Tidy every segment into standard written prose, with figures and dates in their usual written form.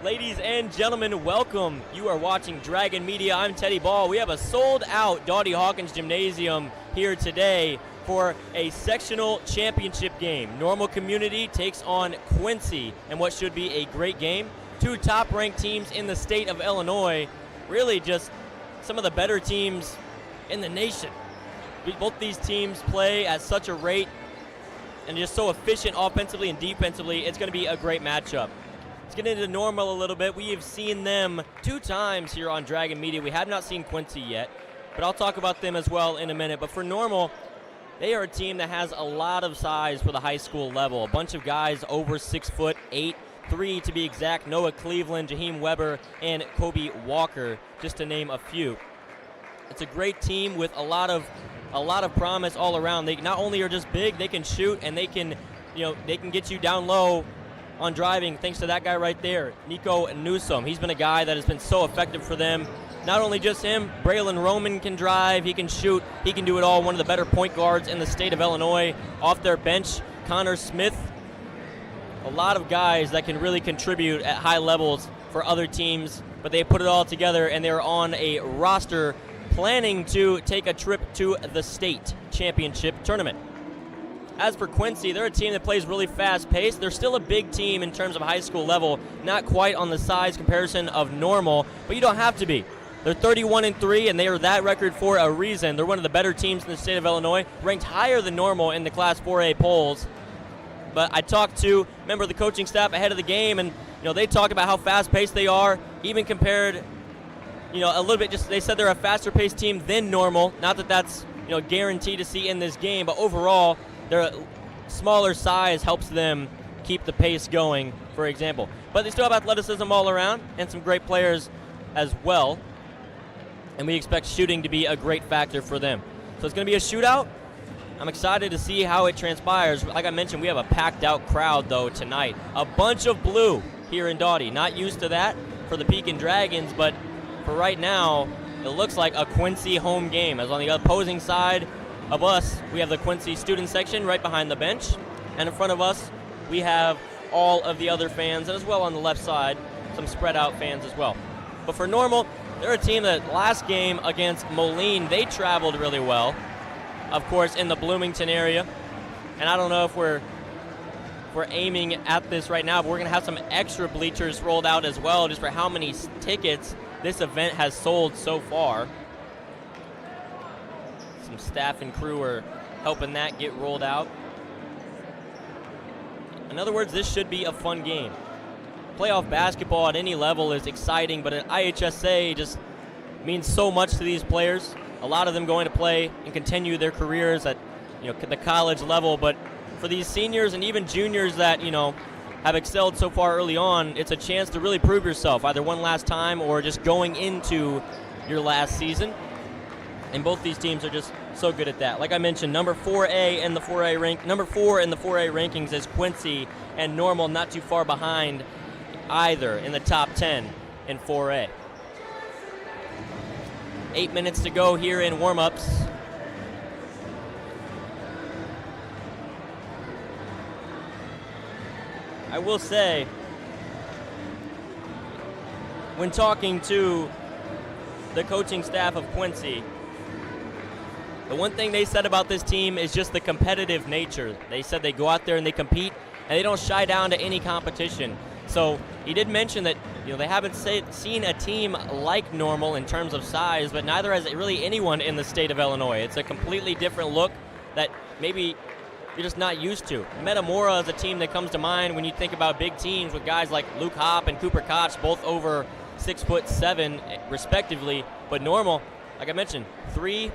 Ladies and gentlemen, welcome. You are watching Dragon Media. I'm Teddy Ball. We have a sold-out Dottie Hawkins Gymnasium here today for a sectional championship game. Normal Community takes on Quincy in what should be a great game. Two top-ranked teams in the state of Illinois. Really just some of the better teams in the nation. Both these teams play at such a rate and just so efficient offensively and defensively. It's going to be a great matchup. Let's get into Normal a little bit. We have seen them 2 times here on Dragon Media. We have not seen Quincy yet, but I'll talk about them as well in a minute. But for Normal, they are a team that has a lot of size for the high school level. A bunch of guys over 6'8", 3 to be exact. Noah Cleveland, Jaheim Weber, and Kobe Walker, just to name a few. It's a great team with a lot of promise all around. They not only are just big, they can shoot, and they can get you down low on driving, thanks to that guy right there, Nico Newsom. He's been a guy that has been so effective for them. Not only just him, Braylon Roman can drive, he can shoot, he can do it all. One of the better point guards in the state of Illinois. Off their bench, Connor Smith. A lot of guys that can really contribute at high levels for other teams, but they put it all together and they're on a roster planning to take a trip to the state championship tournament. As for Quincy, they're a team that plays really fast-paced. They're still a big team in terms of high school level, not quite on the size comparison of Normal, but you don't have to be. They're 31-3, and they are that record for a reason. They're one of the better teams in the state of Illinois, ranked higher than Normal in the Class 4A polls. But I talked to a member of the coaching staff ahead of the game, and they talked about how fast-paced they are, even compared, a little bit. Just they said they're a faster-paced team than Normal. Not that that's guaranteed to see in this game, but overall, their smaller size helps them keep the pace going, for example. But they still have athleticism all around and some great players as well. And we expect shooting to be a great factor for them. So it's going to be a shootout. I'm excited to see how it transpires. Like I mentioned, we have a packed-out crowd, though, tonight. A bunch of blue here in Dottie. Not used to that for the Pekin Dragons, but for right now, it looks like a Quincy home game. As on the opposing side of us, we have the Quincy student section right behind the bench, and in front of us we have all of the other fans, and as well on the left side some spread out fans as well. But for Normal, they're a team that last game against Moline, they traveled really well, of course, in the Bloomington area. And I don't know if we're aiming at this right now, but we're going to have some extra bleachers rolled out as well, just for how many tickets this event has sold so far. Some staff and crew are helping that get rolled out. In other words, this should be a fun game. Playoff basketball at any level is exciting, but at IHSA just means so much to these players. A lot of them going to play and continue their careers at the college level, but for these seniors and even juniors that have excelled so far early on, it's a chance to really prove yourself, either one last time or just going into your last season. And both these teams are just so good at that. Like I mentioned, number 4 in the 4A rankings is Quincy, and Normal not too far behind either in the top 10 in 4A. 8 minutes to go here in warm-ups. I will say, when talking to the coaching staff of Quincy, the one thing they said about this team is just the competitive nature. They said they go out there and they compete, and they don't shy down to any competition. So he did mention that they haven't seen a team like Normal in terms of size, but neither has really anyone in the state of Illinois. It's a completely different look that maybe you're just not used to. Metamora is a team that comes to mind when you think about big teams with guys like Luke Hopp and Cooper Koch, both over 6'7", respectively. But Normal, like I mentioned, 3-4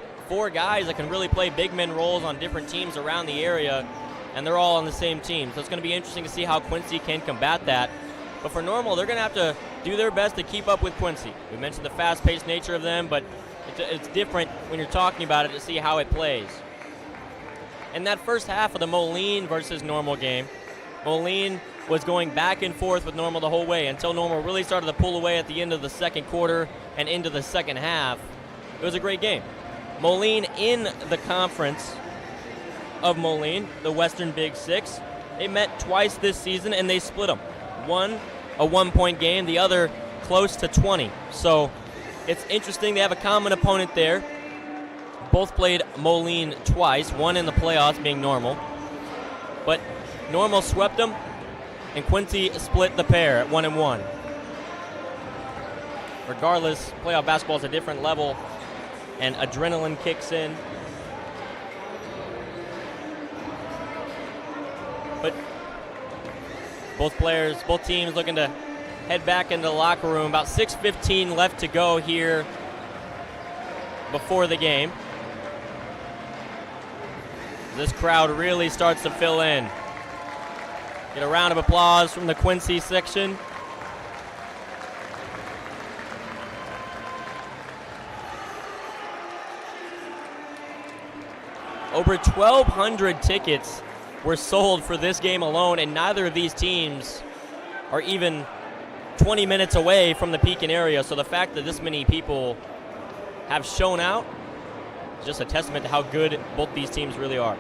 guys that can really play big men roles on different teams around the area, and they're all on the same team. So it's going to be interesting to see how Quincy can combat that. But for Normal, they're going to have to do their best to keep up with Quincy. We mentioned the fast-paced nature of them, but it's different when you're talking about it to see how it plays. In that first half of the Moline versus Normal game, Moline was going back and forth with Normal the whole way until Normal really started to pull away at the end of the second quarter and into the second half. It was a great game. Moline in the conference of Moline, the Western Big Six. They met twice this season and they split them. One a 1-point game, the other close to 20. So it's interesting. They have a common opponent there. Both played Moline twice, one in the playoffs being Normal. But Normal swept them, and Quincy split the pair at 1-1. Regardless, playoff basketball is a different level, and adrenaline kicks in. But both teams looking to head back into the locker room. About 6:15 left to go here before the game. This crowd really starts to fill in. Get a round of applause from the Quincy section. Over 1,200 tickets were sold for this game alone, and neither of these teams are even 20 minutes away from the Pekin area. So the fact that this many people have shown out is just a testament to how good both these teams really are.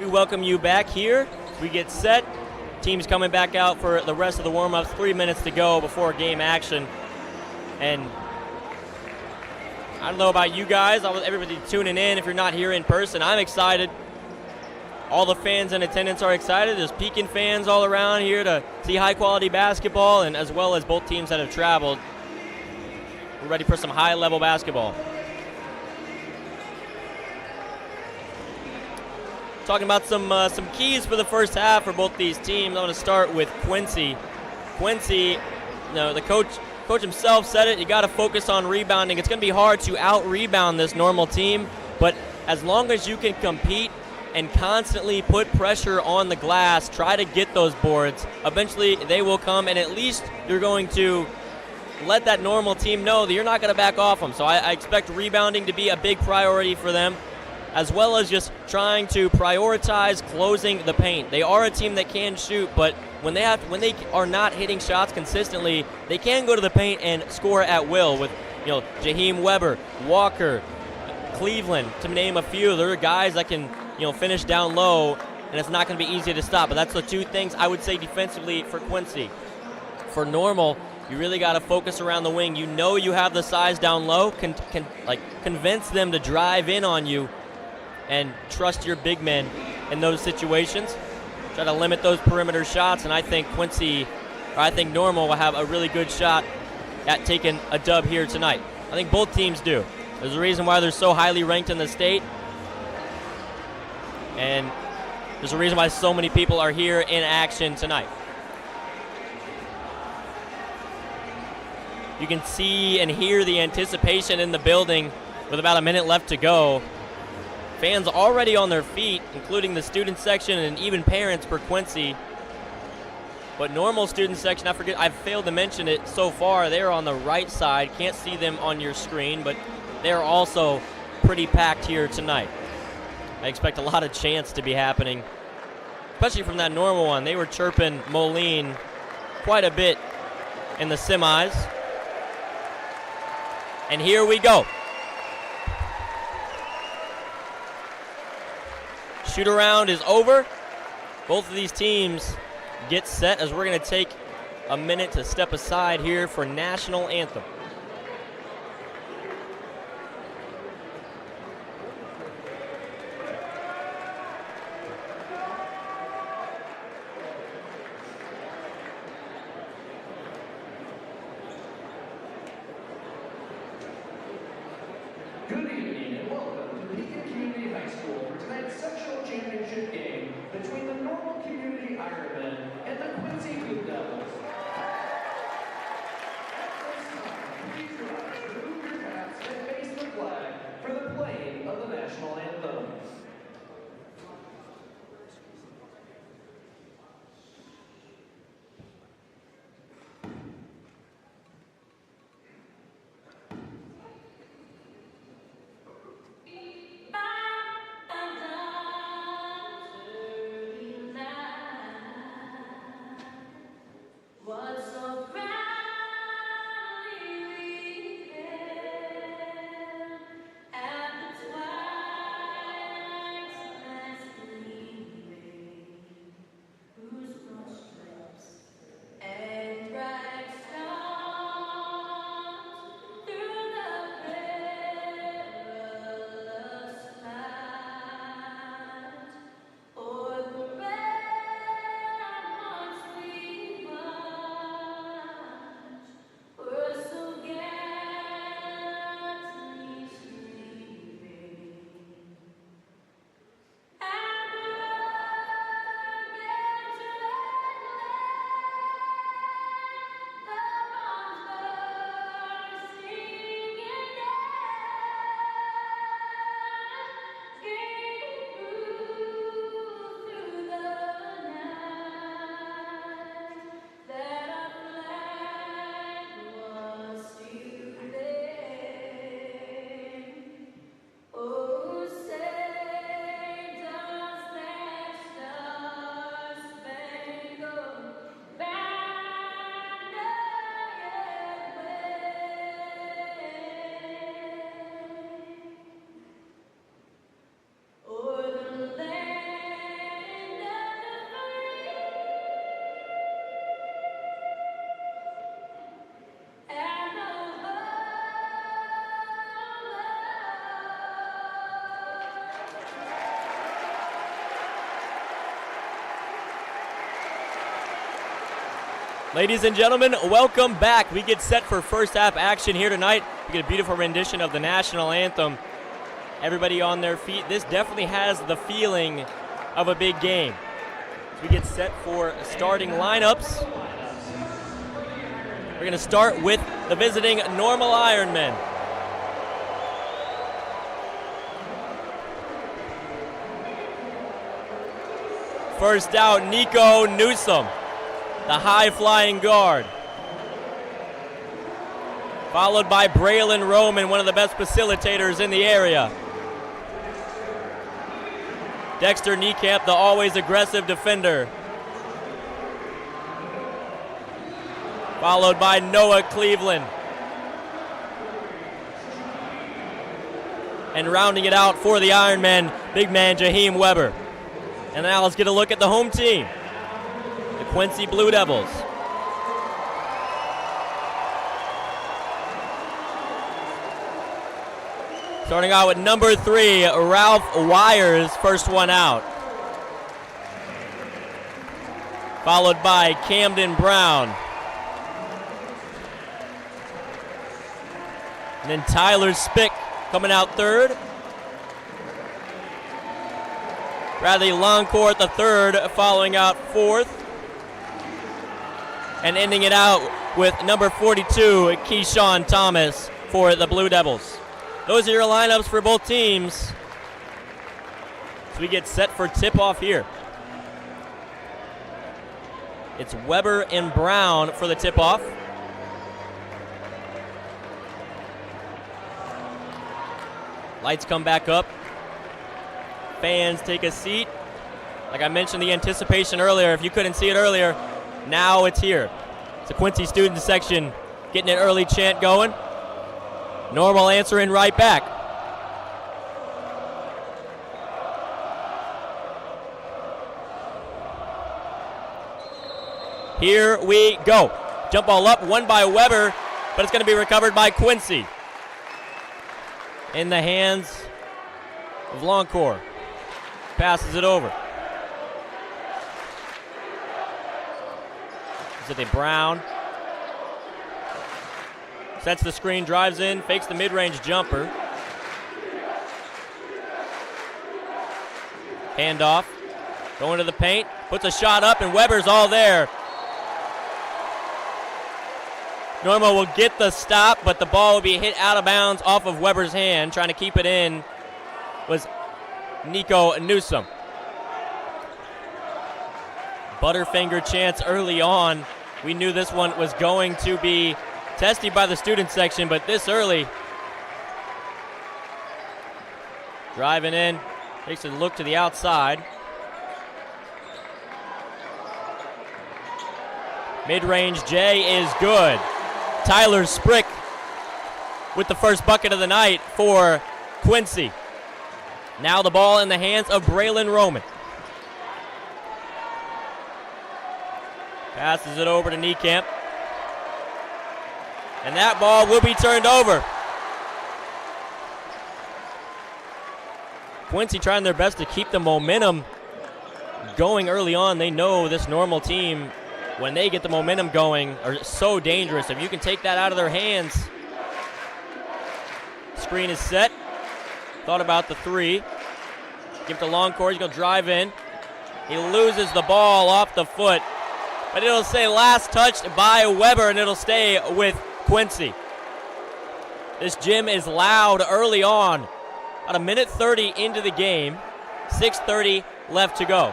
We welcome you back here. We get set. Team's coming back out for the rest of the warm-ups. 3 minutes to go before game action. And I don't know about you guys, everybody tuning in, if you're not here in person, I'm excited. All the fans in attendance are excited. There's Pekin fans all around here to see high-quality basketball, and as well as both teams that have traveled. We're ready for some high-level basketball. Talking about some keys for the first half for both these teams. I'm going to start with Quincy. Quincy, the coach himself said it. You got to focus on rebounding. It's going to be hard to out-rebound this Normal team, but as long as you can compete and constantly put pressure on the glass, try to get those boards, eventually they will come, and at least you're going to let that Normal team know that you're not going to back off them. So I expect rebounding to be a big priority for them, as well as just trying to prioritize closing the paint. They are a team that can shoot, but when they are not hitting shots consistently, they can go to the paint and score at will with, Jaheim Weber, Walker, Cleveland, to name a few. There are guys that can, finish down low, and it's not going to be easy to stop. But that's the two things I would say defensively for Quincy. For Normal, you really got to focus around the wing. You have the size down low, convince them to drive in on you and trust your big men in those situations. Try to limit those perimeter shots, and I think Normal will have a really good shot at taking a dub here tonight. I think both teams do. There's a reason why they're so highly ranked in the state, and there's a reason why so many people are here in action tonight. You can see and hear the anticipation in the building with about a minute left to go. Fans already on their feet, including the student section and even parents for Quincy. But Normal student section, I've failed to mention it so far, they're on the right side. Can't see them on your screen, but they're also pretty packed here tonight. I expect a lot of chants to be happening, especially from that Normal one. They were chirping Moline quite a bit in the semis. And here we go. Shoot around is over. Both of these teams get set as we're going to take a minute to step aside here for national anthem. Good evening and welcome to Beacon Community High School for tonight's sectional championship game between the Normal Community Ironmen and the Quincy Blue Devils. At this time, please rise, remove your hats, and face the flag for the playing of the national anthem. Ladies and gentlemen, welcome back. We get set for first half action here tonight. We get a beautiful rendition of the national anthem. Everybody on their feet. This definitely has the feeling of a big game. As we get set for starting lineups. We're going to start with the visiting Normal Ironmen. First out, Nico Newsom, the high-flying guard. Followed by Braylon Roman, one of the best facilitators in the area. Dexter Niekamp, the always aggressive defender. Followed by Noah Cleveland. And rounding it out for the Ironmen, big man Jaheim Weber. And now let's get a look at the home team, the Quincy Blue Devils. Starting out with number 3, Ralph Wires, first one out. Followed by Camden Brown. And then Tyler Spick coming out third. Bradley Longcourt the third, following out fourth. And ending it out with number 42, Keyshawn Thomas for the Blue Devils. Those are your lineups for both teams. So we get set for tip-off here. It's Weber and Brown for the tip-off. Lights come back up. Fans take a seat. Like I mentioned, the anticipation earlier, if you couldn't see it earlier, now it's here. It's the Quincy student section getting an early chant going. Normal answering right back. Here we go. Jump ball up, won by Weber, but it's going to be recovered by Quincy. In the hands of Longcourt. Passes it over. Is it Brown? Sets the screen, drives in, fakes the mid-range jumper. Handoff. Going to the paint, puts a shot up, and Weber's all there. Norma will get the stop, but the ball will be hit out of bounds off of Weber's hand. Trying to keep it in was Nico Newsom. Butterfinger chance early on. We knew this one was going to be tested by the student section, but this early. Driving in, takes a look to the outside. Mid-range J is good. Tyler Sprick with the first bucket of the night for Quincy. Now the ball in the hands of Braylon Roman. Passes it over to Niekamp. And that ball will be turned over. Quincy trying their best to keep the momentum going early on. They know this Normal team, when they get the momentum going, are so dangerous. If you can take that out of their hands. Screen is set. Thought about the three. Give it to Longcourt. He's going to drive in. He loses the ball off the foot. But it'll say last touched by Weber, and it'll stay with Quincy. This gym is loud early on. About a minute 30 into the game. 6:30 left to go.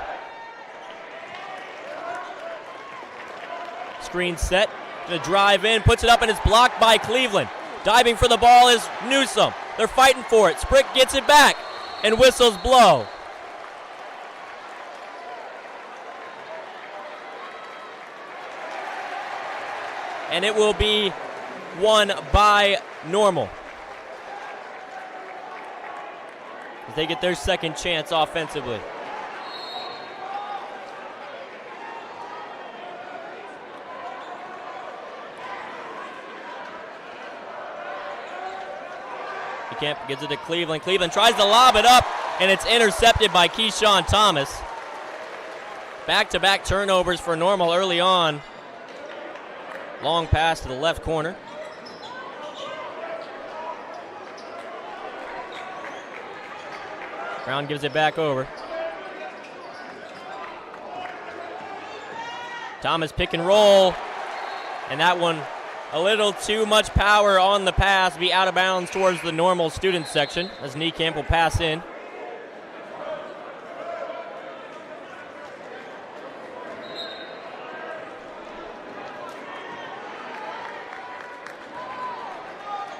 Screen set. Gonna drive in, puts it up, and it's blocked by Cleveland. Diving for the ball is Newsom. They're fighting for it. Sprick gets it back, and whistles blow. And it will be won by Normal. As they get their second chance offensively. Camp gives it to Cleveland. Cleveland tries to lob it up, and it's intercepted by Keyshawn Thomas. Back-to-back turnovers for Normal early on. Long pass to the left corner. Brown gives it back over. Thomas pick and roll, and that one a little too much power on the pass, be out of bounds towards the Normal student section as Niekamp will pass in.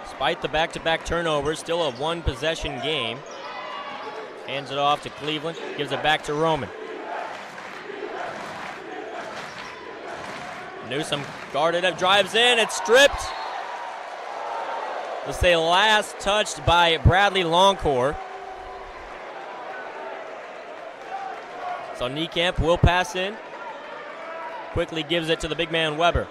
Despite the back-to-back turnovers, still a one-possession game. Hands it off to Cleveland, gives it back to Roman. Newsom guarded up, drives in, it's stripped. Let's say last touched by Bradley Longcourt. So Niekamp will pass in. Quickly gives it to the big man Weber.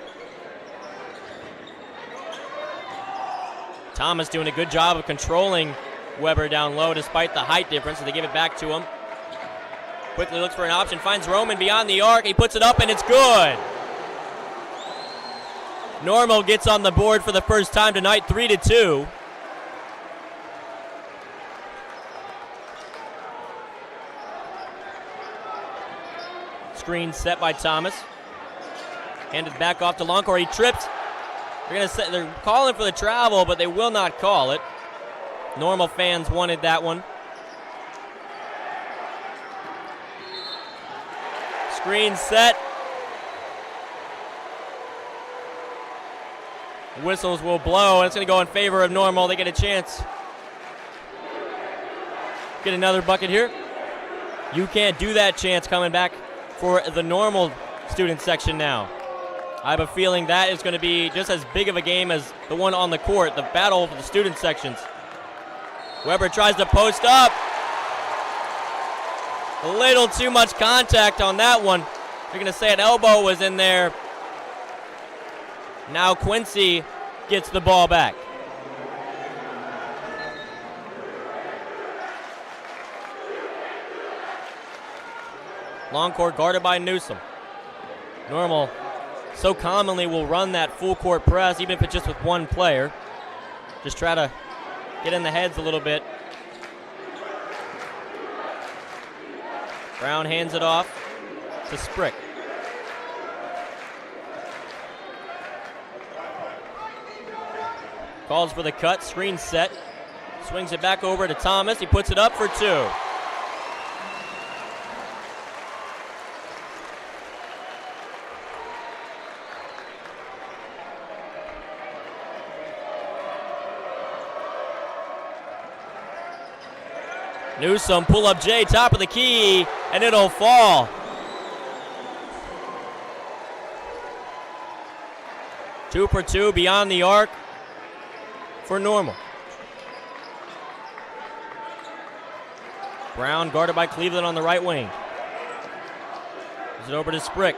Thomas doing a good job of controlling Weber down low despite the height difference, so they give it back to him. Quickly looks for an option, finds Roman beyond the arc. He puts it up, and it's good. Normal gets on the board for the first time tonight, 3-2. Screen set by Thomas. Handed back off to Longcore. He trips. They're calling for the travel, but they will not call it. Normal fans wanted that one. Screen set. Whistles will blow, and it's going to go in favor of Normal. They get a chance. Get another bucket here. You can't do that chance coming back for the Normal student section now. I have a feeling that is going to be just as big of a game as the one on the court, the battle for the student sections. Weber tries to post up. A little too much contact on that one. You're going to say an elbow was in there. Now Quincy gets the ball back. Long court guarded by Newsom. Normal so commonly will run that full court press, even if it's just with one player. Just try to get in the heads a little bit. Brown hands it off to Sprick. Calls for the cut, screen set. Swings it back over to Thomas. He puts it up for two. Newsom, pull up J, top of the key, and it'll fall. Two for two beyond the arc for Normal. Brown guarded by Cleveland on the right wing. Gives it over to Sprick.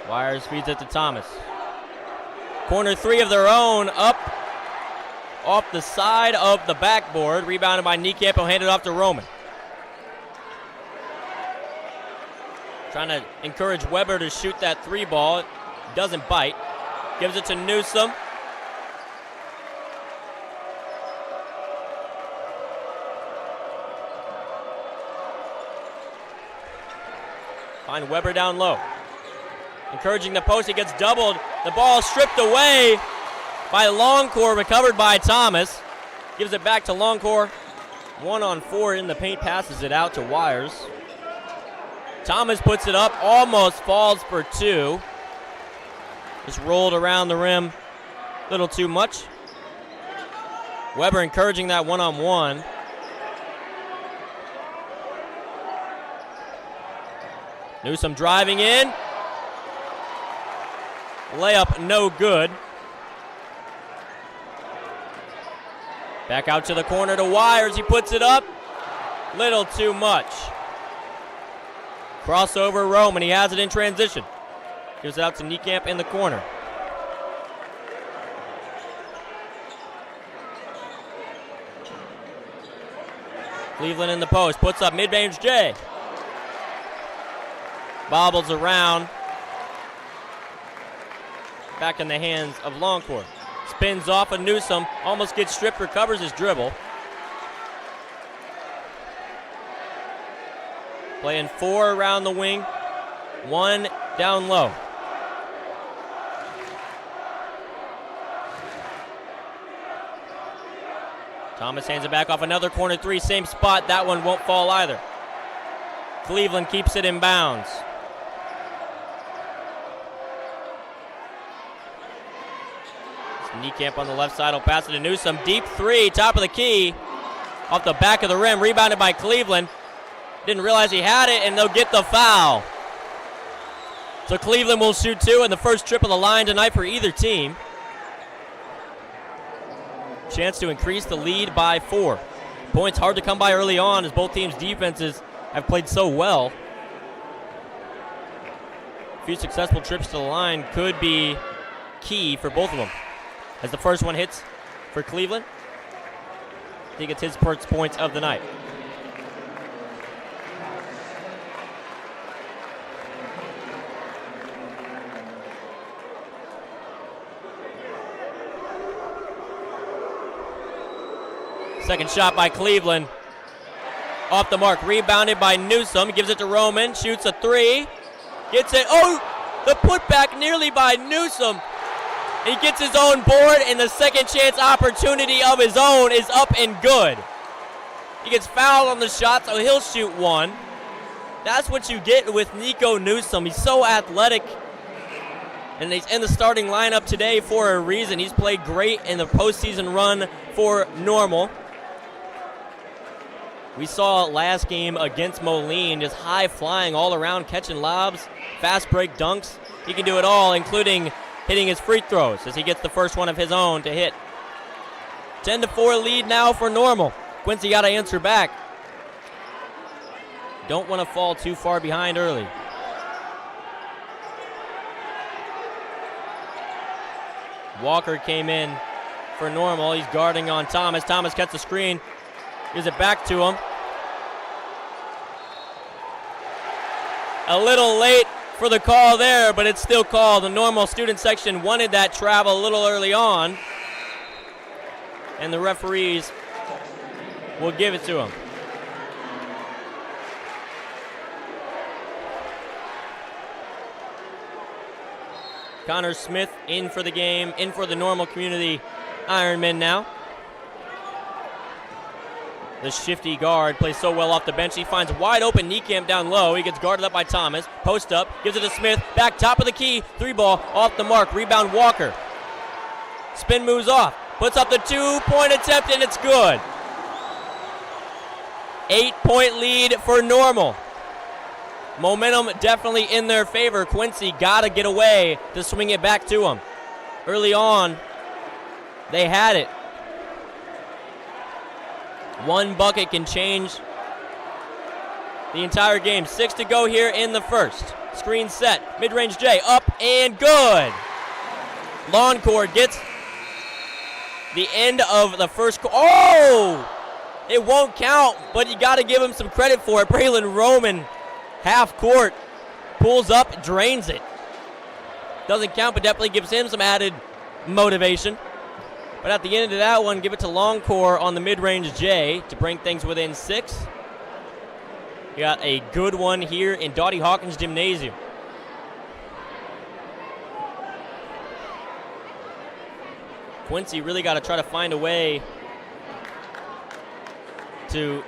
Wires feeds it to Thomas. Corner three of their own, up off the side of the backboard. Rebounded by Niekamp, who'll hand it off to Roman. Trying to encourage Weber to shoot that three ball. It doesn't bite. Gives it to Newsom. Find Weber down low. Encouraging the post, he gets doubled. The ball stripped away by Longcore, recovered by Thomas. Gives it back to Longcore. 1-on-4 in the paint, passes it out to Wires. Thomas puts it up, almost falls for two. Just rolled around the rim a little too much. Weber encouraging that one-on-one. Newsom driving in. Layup no good. Back out to the corner to Wires. He puts it up. Little too much. Crossover Roman. He has it in transition. Gives it out to Niekamp in the corner. Cleveland in the post. Puts up mid-range J. Bobbles around. Back in the hands of Longcore. Spins off of Newsom. Almost gets stripped. Recovers his dribble. Playing four around the wing. One down low. Thomas hands it back off another corner three. Same spot. That one won't fall either. Cleveland keeps it in bounds. Niekamp on the left side will pass it to Newsom. Deep three, top of the key. Off the back of the rim, rebounded by Cleveland. Didn't realize he had it, and they'll get the foul. So Cleveland will shoot two, and the first trip of the line tonight for either team. Chance to increase the lead by 4. Points hard to come by early on as both teams' defenses have played so well. A few successful trips to the line could be key for both of them. As the first one hits for Cleveland. He gets his first points of the night. Second shot by Cleveland. Off the mark, rebounded by Newsom. Gives it to Roman, shoots a three. Gets it, oh! The putback nearly by Newsom. He gets his own board, and the second chance opportunity of his own is up and good. He gets fouled on the shot, so he'll shoot one. That's what you get with Nico Newsom. He's so athletic, and he's in the starting lineup today for a reason. He's played great in the postseason run for Normal. We saw last game against Moline, just high flying all around, catching lobs, fast break dunks. He can do it all, including hitting his free throws as he gets the first one of his own to hit. 10-4 lead now for Normal. Quincy got to answer back. Don't want to fall too far behind early. Walker came in for Normal. He's guarding on Thomas. Thomas cuts the screen. Gives it back to him. A little late for the call there, but it's still called. The Normal student section wanted that travel a little early on, and the referees will give it to him. Connor Smith in for the game, in for the Normal Community Ironmen now. The shifty guard plays so well off the bench. He finds wide open Niekamp down low. He gets guarded up by Thomas. Post up, gives it to Smith. Back top of the key. Three ball off the mark. Rebound Walker. Spin moves off. Puts up the 2-point attempt, and it's good. 8-point lead for Normal. Momentum definitely in their favor. Quincy got to get away to swing it back to him. Early on, they had it. One bucket can change the entire game. 6 to go here in the first. Screen set. Mid-range J. Up and good. Loncourt gets the end of the first. Oh! It won't count, but you got to give him some credit for it. Braylon Roman, half court, pulls up, drains it. Doesn't count, but definitely gives him some added motivation. But at the end of that one, give it to Longcore on the mid-range J to bring things within 6. We got a good one here in Dottie Hawkins Gymnasium. Quincy really got to try to find a way to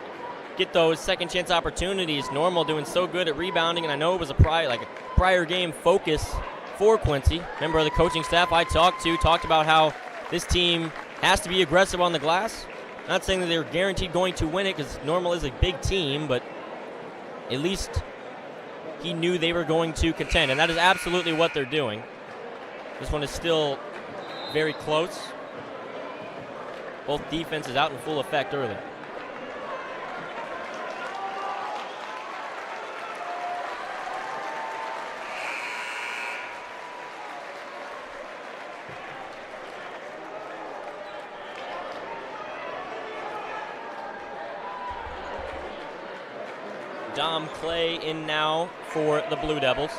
get those second chance opportunities. Normal doing so good at rebounding, and I know it was a prior game focus for Quincy. Member of the coaching staff I talked about how this team has to be aggressive on the glass. Not saying that they're guaranteed going to win it, because Normal is a big team, but at least he knew they were going to contend, and that is absolutely what they're doing. This one is still very close. Both defenses out in full effect early. Dom Clay in now for the Blue Devils.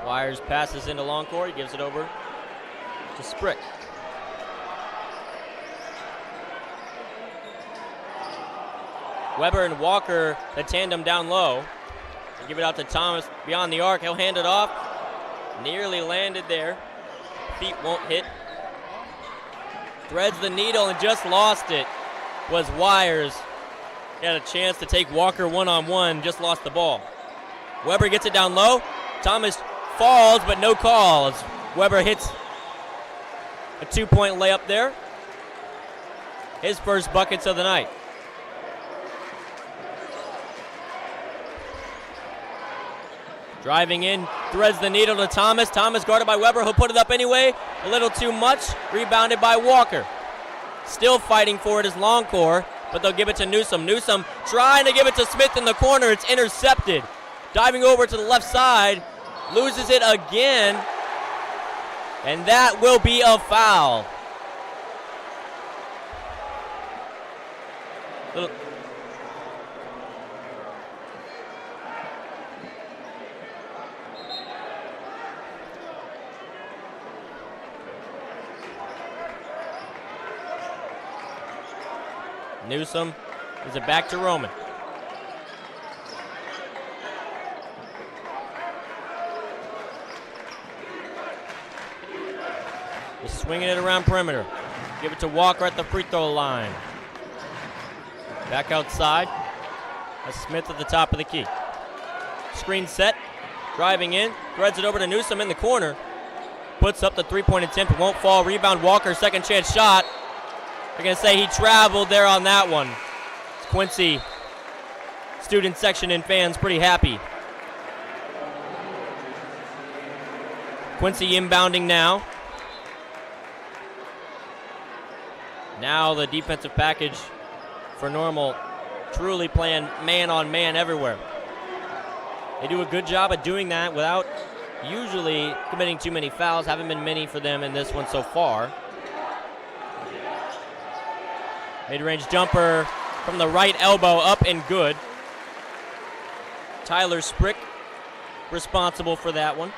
Wires passes into Longcore. He gives it over to Sprick. Weber and Walker, the tandem down low. They give it out to Thomas beyond the arc. He'll hand it off. Nearly landed there. Feet won't hit. Threads the needle and just lost it. Was Wires. He had a chance to take Walker one-on-one, just lost the ball. Weber gets it down low. Thomas falls, but no call as Weber hits a 2-point layup there. His first buckets of the night. Driving in, threads the needle to Thomas. Thomas guarded by Weber. He'll put it up anyway. A little too much. Rebounded by Walker. Still fighting for it is Longcore, but they'll give it to Newsom. Newsom trying to give it to Smith in the corner. It's intercepted diving over to the left side, loses it again, and that will be a foul. Newsom gives it back to Roman. Just swinging it around perimeter. Give it to Walker at the free throw line. Back outside. That's Smith at the top of the key. Screen set. Driving in. Threads it over to Newsom in the corner. Puts up the three-point attempt. It won't fall. Rebound Walker. Second chance shot. They're going to say he traveled there on that one. Quincy student section and fans pretty happy. Quincy inbounding now. Now the defensive package for Normal truly playing man-on-man everywhere. They do a good job of doing that without usually committing too many fouls. Haven't been many for them in this one so far. Mid-range jumper from the right elbow, up and good. Tyler Sprick responsible for that one.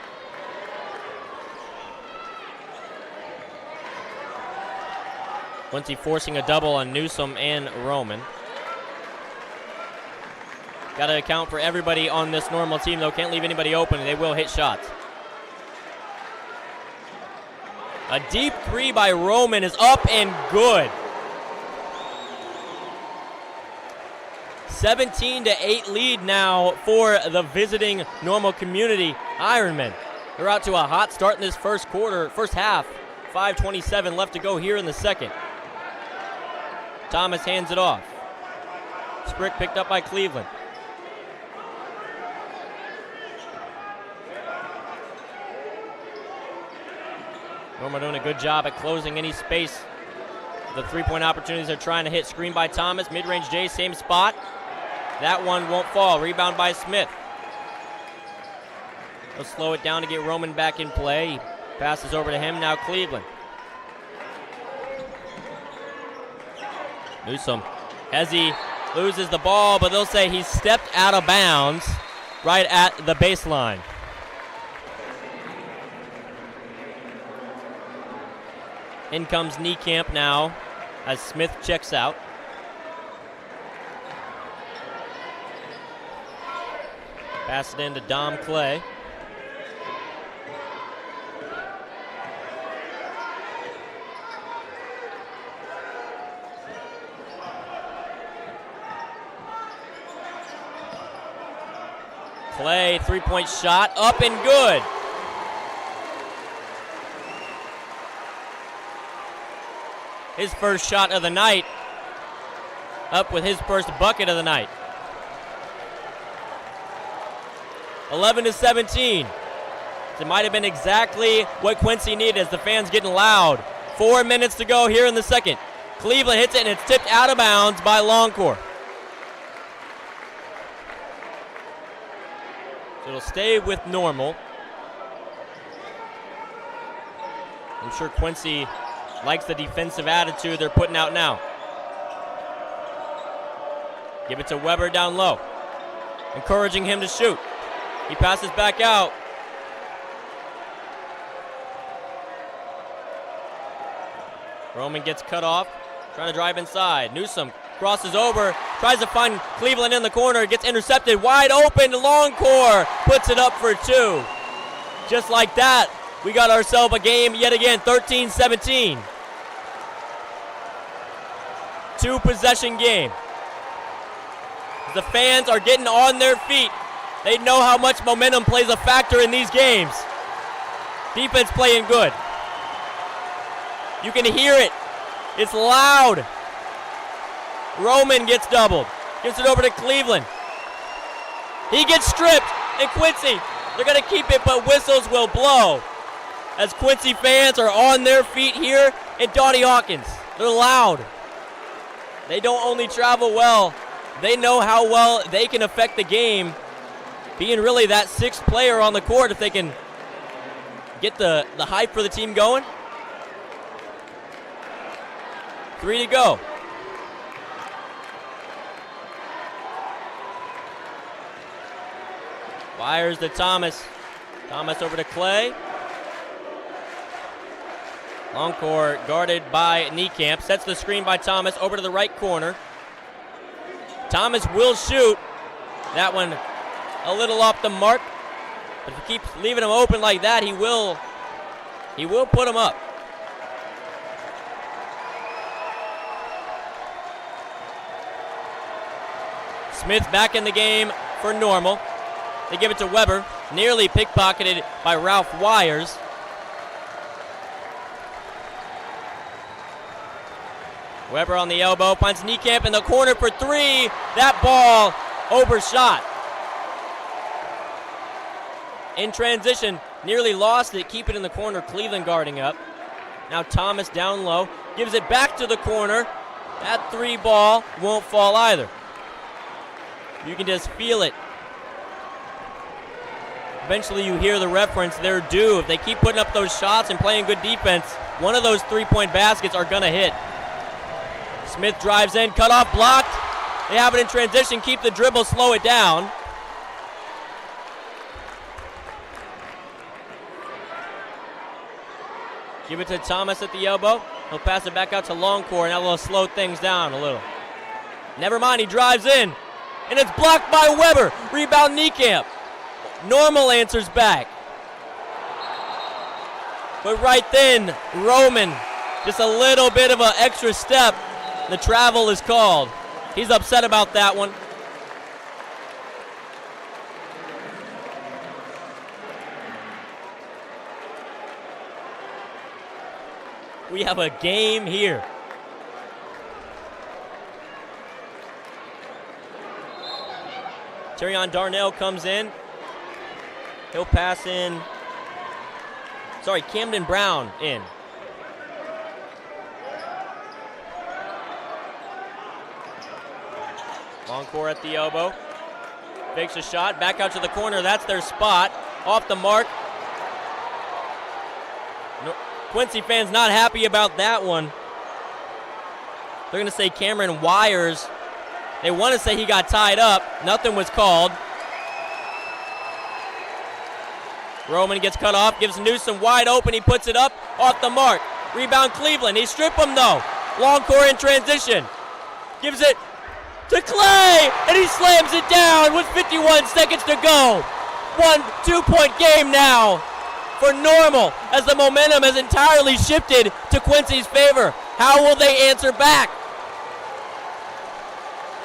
Quincy forcing a double on Newsom and Roman. Got to account for everybody on this Normal team, though. Can't leave anybody open, and they will hit shots. A deep three by Roman is up and good. 17-8 lead now for the visiting Normal Community Ironmen. They're out to a hot start in this first half. 5:27 left to go here in the second. Thomas hands it off. Sprick picked up by Cleveland. Normal doing a good job at closing any space. The three-point opportunities they're trying to hit. Screen by Thomas. Mid-range J, same spot. That one won't fall. Rebound by Smith. They'll slow it down to get Roman back in play. He passes over to him. Now Cleveland. Newsom. Hezzy loses the ball, but they'll say he stepped out of bounds right at the baseline. In comes Niekamp now as Smith checks out. Pass it in to Dom Clay. Clay, three-point shot, up and good. His first shot of the night, up with his first bucket of the night. 11-17. It might have been exactly what Quincy needed as the fans getting loud. 4 minutes to go here in the second. Cleveland hits it and it's tipped out of bounds by Longcore. So it'll stay with Normal. I'm sure Quincy likes the defensive attitude they're putting out now. Give it to Weber down low. Encouraging him to shoot. He passes back out. Roman gets cut off. Trying to drive inside. Newsom crosses over. Tries to find Cleveland in the corner. Gets intercepted. Wide open. Longcore puts it up for two. Just like that, we got ourselves a game yet again. 13-17. Two-possession game. The fans are getting on their feet. They know how much momentum plays a factor in these games. Defense playing good. You can hear it. It's loud. Roman gets doubled. Gives it over to Cleveland. He gets stripped. And Quincy, they're going to keep it, but whistles will blow. As Quincy fans are on their feet here in Donnie Hawkins. They're loud. They don't only travel well. They know how well they can affect the game being really that sixth player on the court if they can get the hype for the team going. 3 to go. Fires to Thomas. Thomas over to Clay. Long court guarded by Niekamp. Sets the screen by Thomas over to the right corner. Thomas will shoot. That one a little off the mark. But if he keeps leaving him open like that, he will put him up. Smith back in the game for Normal. They give it to Weber. Nearly pickpocketed by Ralph Wires. Weber on the elbow, finds Niekamp in the corner for 3. That ball overshot. In transition, nearly lost it. Keep it in the corner, Cleveland guarding up. Now Thomas down low, gives it back to the corner. That 3 ball won't fall either. You can just feel it. Eventually you hear the reference, they're due. If they keep putting up those shots and playing good defense, one of those 3-point baskets are gonna hit. Smith drives in, cut off, blocked. They have it in transition, keep the dribble, slow it down. Give it to Thomas at the elbow. He'll pass it back out to Longcore, and that will slow things down a little. Never mind, he drives in, and it's blocked by Weber. Rebound Niekamp. Normal answers back. But right then, Roman, just a little bit of an extra step. The travel is called. He's upset about that one. We have a game here. Terrion Darnell comes in. He'll pass in. Sorry, Camden Brown in. Longcore at the elbow. Fakes a shot. Back out to the corner. That's their spot. Off the mark. Quincy fans not happy about that one. They're going to say Cameron Wires. They want to say he got tied up. Nothing was called. Roman gets cut off, gives Newsom wide open. He puts it up, off the mark. Rebound Cleveland. He stripped him though. Longcore in transition. Gives it to Clay, and he slams it down with 51 seconds to go. 1-2-point game now for Normal as the momentum has entirely shifted to Quincy's favor. How will they answer back?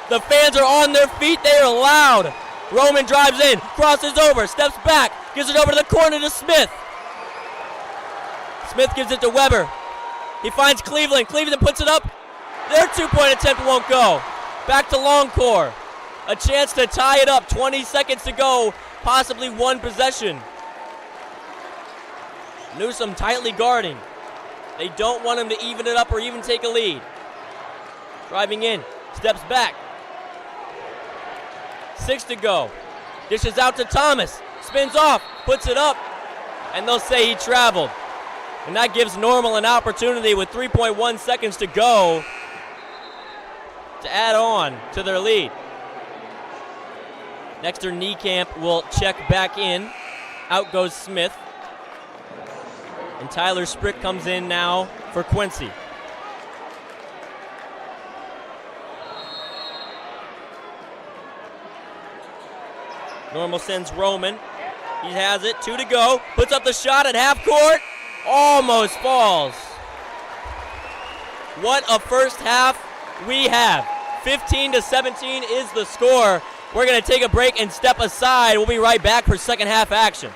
The fans are on their feet. They are loud. Roman drives in, crosses over, steps back, gives it over to the corner to Smith. Smith gives it to Weber. He finds Cleveland. Cleveland puts it up. Their 2-point attempt won't go. Back to Longcore. A chance to tie it up. 20 seconds to go. Possibly one possession. Newsom tightly guarding. They don't want him to even it up or even take a lead. Driving in. Steps back. 6 to go. Dishes out to Thomas. Spins off. Puts it up. And they'll say he traveled. And that gives Normal an opportunity with 3.1 seconds to go to add on to their lead. Nexter Niekamp will check back in. Out goes Smith. And Tyler Sprick comes in now for Quincy. Normal sends Roman. He has it, 2 to go. Puts up the shot at half court. Almost falls. What a first half we have. 15-17 is the score. We're going to take a break and step aside. We'll be right back for second half action.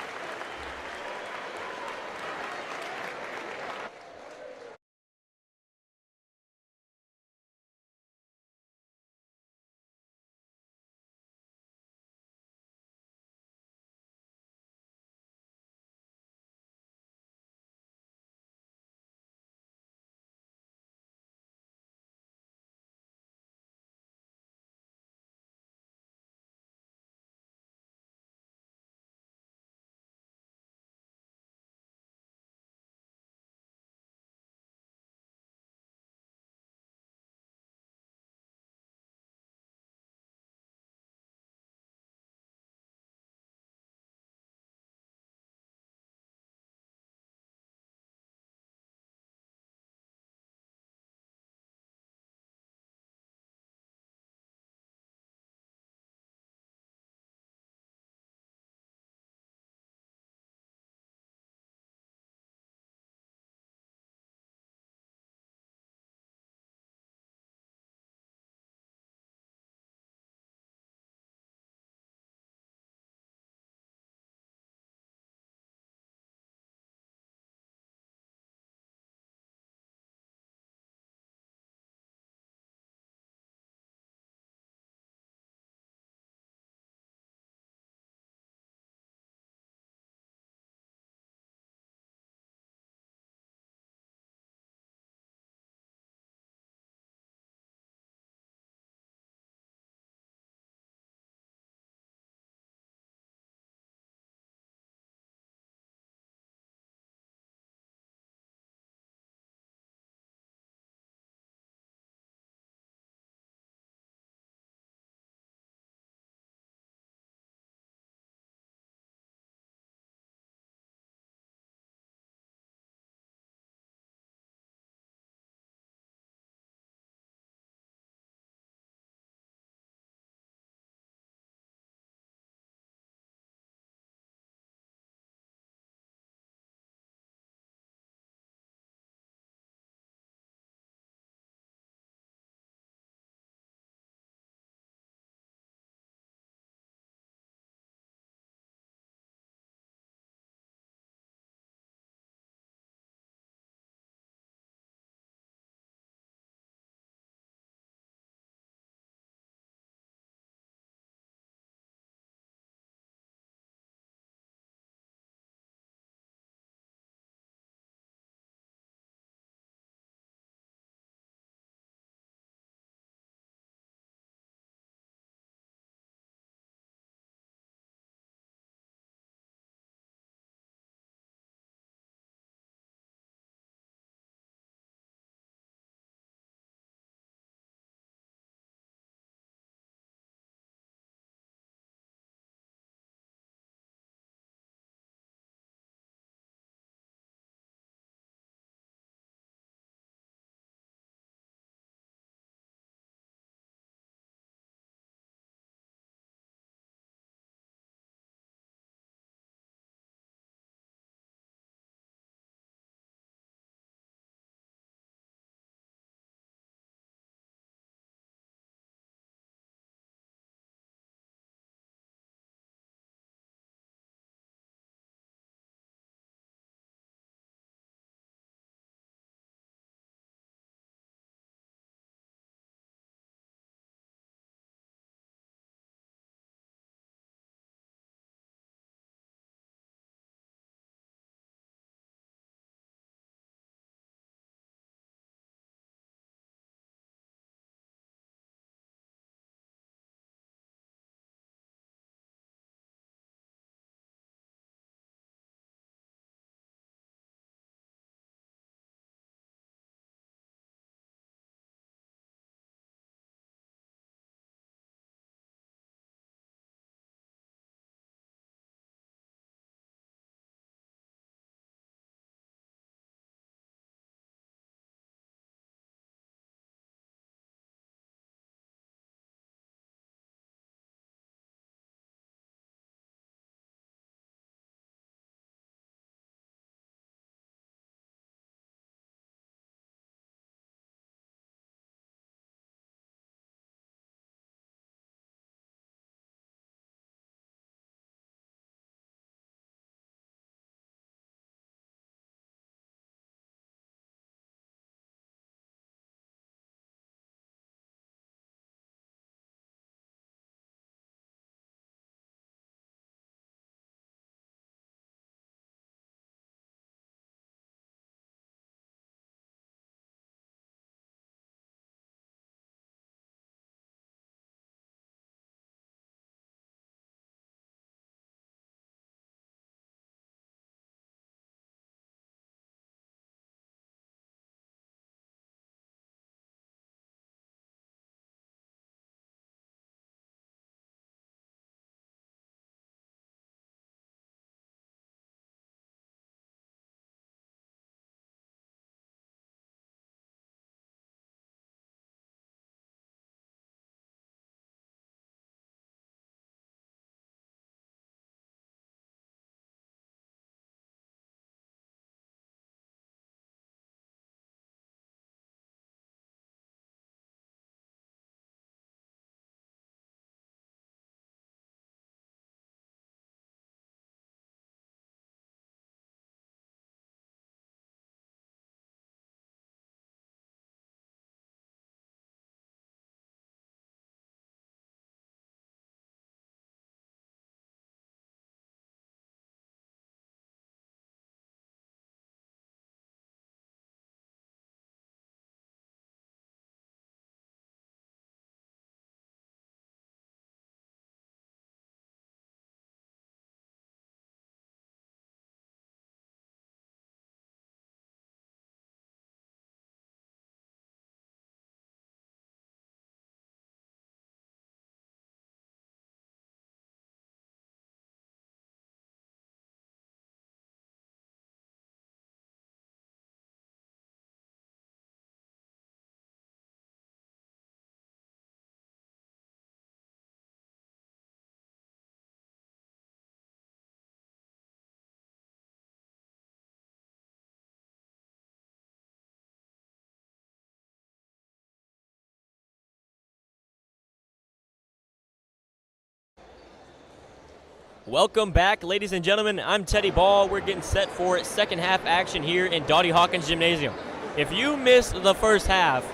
Welcome back, ladies and gentlemen. I'm Teddy Ball. We're getting set for second half action here in Dottie Hawkins Gymnasium. If you missed the first half,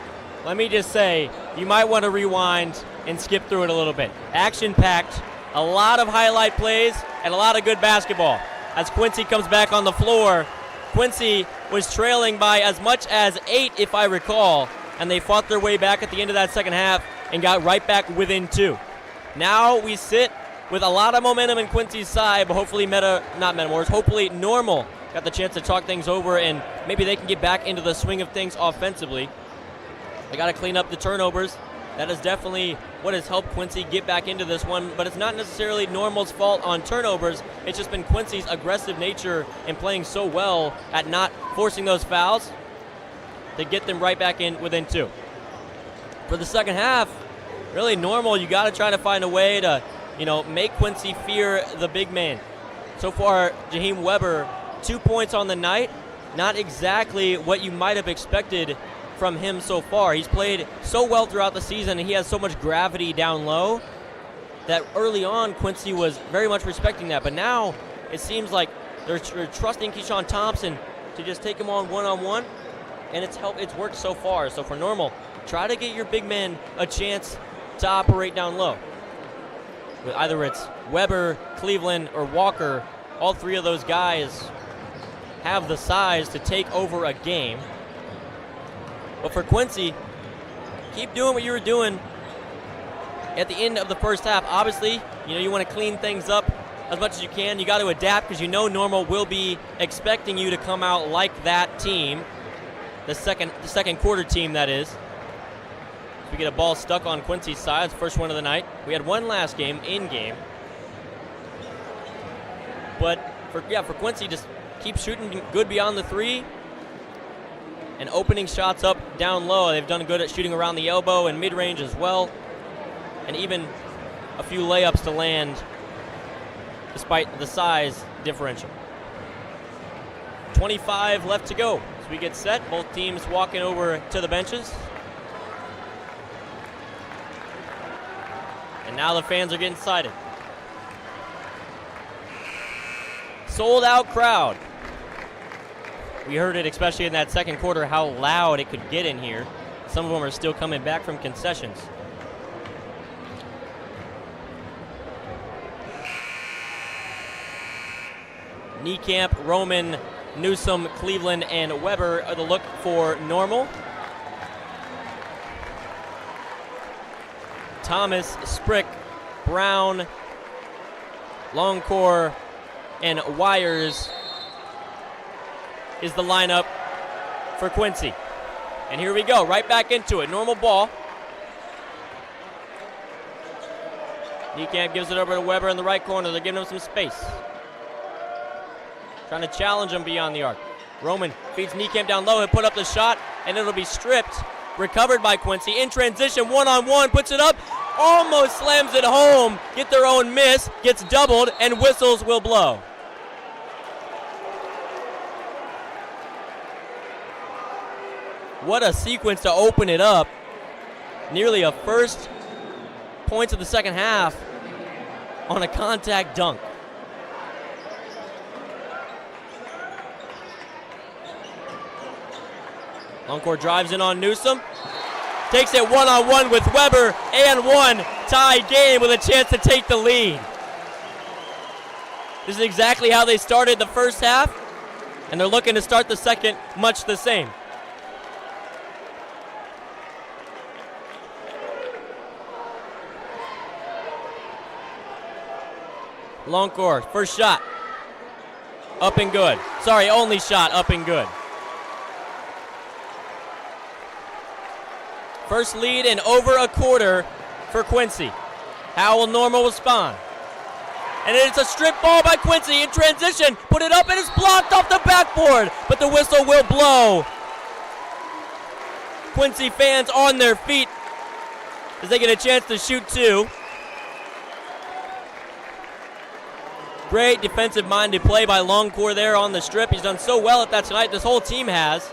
let me just say you might want to rewind and skip through it a little bit. Action-packed, a lot of highlight plays, and a lot of good basketball. As Quincy comes back on the floor, Quincy was trailing by as much as 8, if I recall, and they fought their way back at the end of that second half and got right back within 2. Now we sit with a lot of momentum in Quincy's side, but hopefully hopefully Normal got the chance to talk things over, and maybe they can get back into the swing of things offensively. They got to clean up the turnovers. That is definitely what has helped Quincy get back into this one, but it's not necessarily Normal's fault on turnovers. It's just been Quincy's aggressive nature in playing so well at not forcing those fouls to get them right back in within 2. For the second half, really Normal, you got to try to find a way to make Quincy fear the big man. So far, Jaheim Weber, 2 points on the night. Not exactly what you might have expected from him so far. He's played so well throughout the season, and he has so much gravity down low that early on, Quincy was very much respecting that. But now, it seems like they're trusting Keyshawn Thompson to just take him on one-on-one, and it's worked so far. So for Normal, try to get your big man a chance to operate down low. Either it's Weber, Cleveland, or Walker, all 3 of those guys have the size to take over a game. But for Quincy, keep doing what you were doing at the end of the first half. Obviously, you want to clean things up as much as you can. You got to adapt because Normal will be expecting you to come out like that team, the second quarter team, that is. We get a ball stuck on Quincy's side. It's the first one of the night. We had one last game, in-game. But for Quincy, just keep shooting good beyond the 3 and opening shots up down low. They've done good at shooting around the elbow and mid-range as well, and even a few layups to land despite the size differential. 25 left to go as we get set. Both teams walking over to the benches. And now the fans are getting excited. Sold out crowd. We heard it, especially in that second quarter, how loud it could get in here. Some of them are still coming back from concessions. Niekamp, Roman, Newsom, Cleveland, and Weber are the look for Normal. Thomas, Sprick, Brown, Longcore, and Wires is the lineup for Quincy. And here we go, right back into it. Normal ball. Niekamp gives it over to Weber in the right corner. They're giving him some space. Trying to challenge him beyond the arc. Roman feeds Niekamp down low. He'll put up the shot, and it'll be stripped. Recovered by Quincy. In transition, one-on-one, puts it up. Almost slams it home. Get their own miss. Gets doubled, and whistles will blow. What a sequence to open it up. Nearly a first points of the second half on a contact dunk. Longcore drives in on Newsom. Takes it one-on-one with Weber and one. Tie game with a chance to take the lead. This is exactly how they started the first half, and they're looking to start the second much the same. Longcore, first shot. Up and good. Sorry, only shot, up and good. First lead in over a quarter for Quincy. How will Normal respond? And it's a strip ball by Quincy in transition. Put it up and it's blocked off the backboard, but the whistle will blow. Quincy fans on their feet as they get a chance to shoot 2. Great defensive-minded play by Longcore there on the strip. He's done so well at that tonight. This whole team has.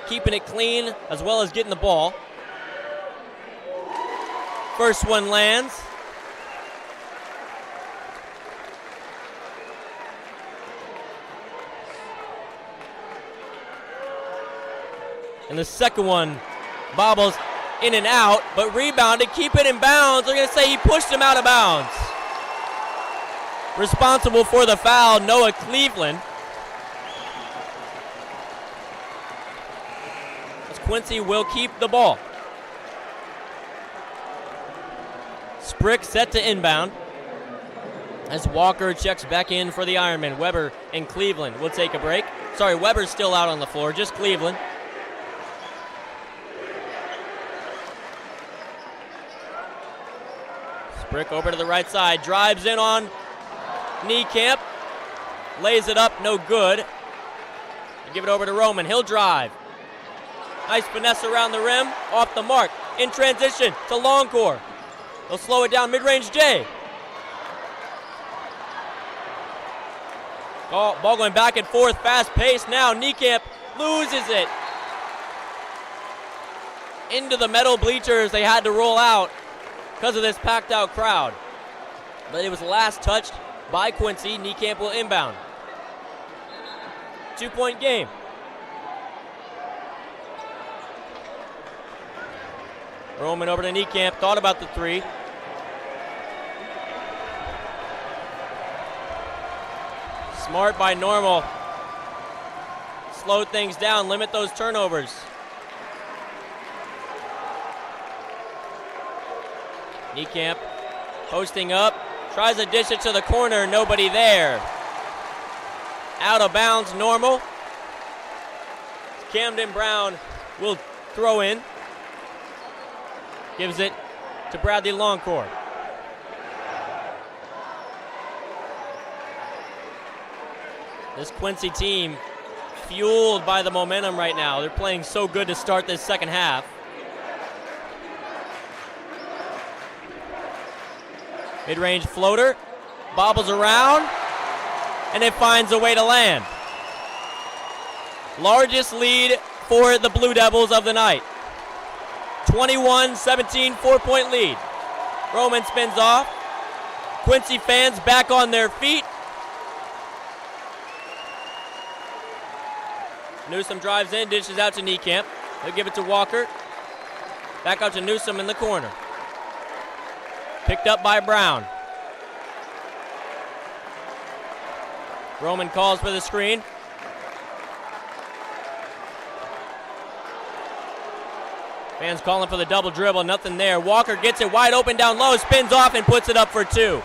Keeping it clean as well as getting the ball. First one lands. And the second one bobbles in and out, but rebounded, keep it in bounds. They're going to say he pushed him out of bounds. Responsible for the foul, Noah Cleveland. As Quincy will keep the ball. Sprick set to inbound. As Walker checks back in for the Ironman. Weber and Cleveland will take a break. Sorry, Weber's still out on the floor, just Cleveland. Sprick over to the right side, drives in on Niekamp, lays it up, no good. You give it over to Roman, he'll drive. Nice finesse around the rim, off the mark, in transition to Longcore. They'll slow it down, mid-range J. Ball going back and forth, fast pace now. Niekamp loses it. Into the metal bleachers, they had to roll out because of this packed out crowd. But it was last touched by Quincy. Niekamp will inbound. 2-point game. Roman over to Niekamp, thought about the three. Smart by Normal. Slow things down, limit those turnovers. Niekamp posting up, tries to dish it to the corner, nobody there. Out of bounds, Normal. Camden Brown will throw in. Gives it to Bradley Longcore. This Quincy team fueled by the momentum right now. They're playing so good to start this second half. Mid-range floater, bobbles around, and it finds a way to land. Largest lead for the Blue Devils of the night. 21-17, 4-point lead. Roman spins off. Quincy fans back on their feet. Newsom drives in, dishes out to Niekamp. They'll give it to Walker. Back out to Newsom in the corner. Picked up by Brown. Roman calls for the screen. Fans calling for the double dribble, nothing there. Walker gets it wide open down low, spins off and puts it up for two.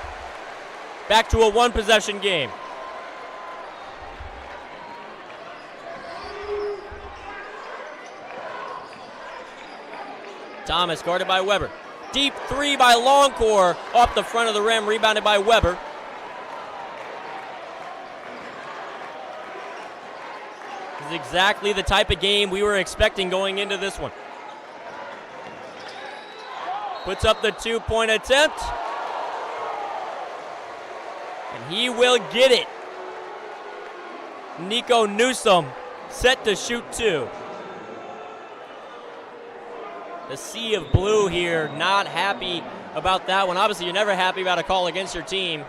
Back to a one-possession game. Thomas guarded by Weber. Deep three by Longcore off the front of the rim, rebounded by Weber. This is exactly the type of game we were expecting going into this one. Puts up the 2-point attempt. And he will get it. Nico Newsom set to shoot two. The sea of blue here, not happy about that one. Obviously, you're never happy about a call against your team.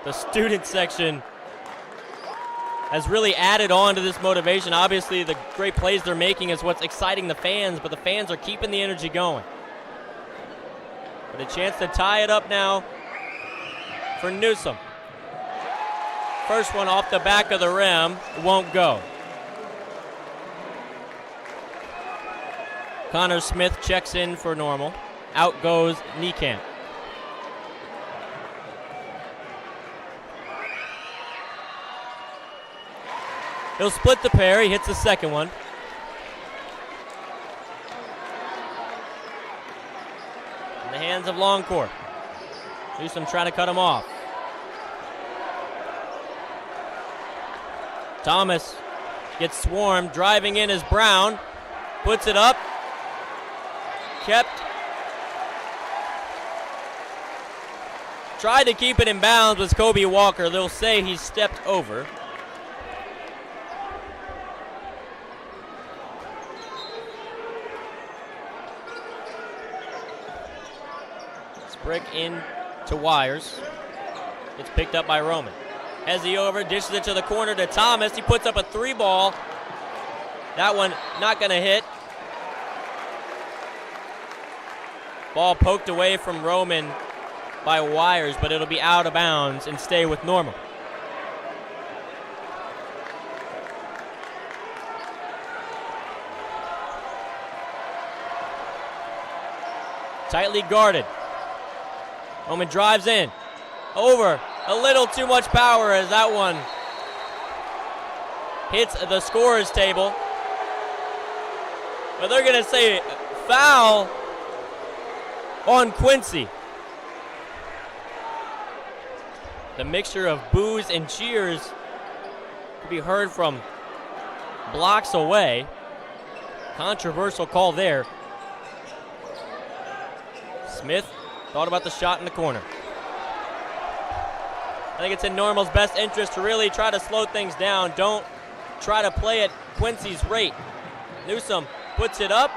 The student section has really added on to this motivation. Obviously, the great plays they're making is what's exciting the fans, but the fans are keeping the energy going. But a chance to tie it up now for Newsom. First one off the back of the rim, won't go. Connor Smith checks in for Normal. Out goes Niekamp. He'll split the pair, he hits the second one. In the hands of Longcore. Newsom trying to cut him off. Thomas gets swarmed, driving in as Brown, puts it up, kept, tried to keep it in bounds with Kobe Walker. They'll say he stepped over. Sprick in to Wires. It's picked up by Roman. Hezzy over, dishes it to the corner to Thomas. He puts up a 3-ball. That one not going to hit. Ball poked away from Roman by Wires, but it'll be out of bounds and stay with Normal. Tightly guarded. Roman drives in. Over. A little too much power as that one hits the scorer's table. But they're going to say foul on Quincy. The mixture of boos and cheers could be heard from blocks away. Controversial call there. Smith thought about the shot in the corner. I think it's in Normal's best interest to really try to slow things down. Don't try to play at Quincy's rate. Newsome puts it up.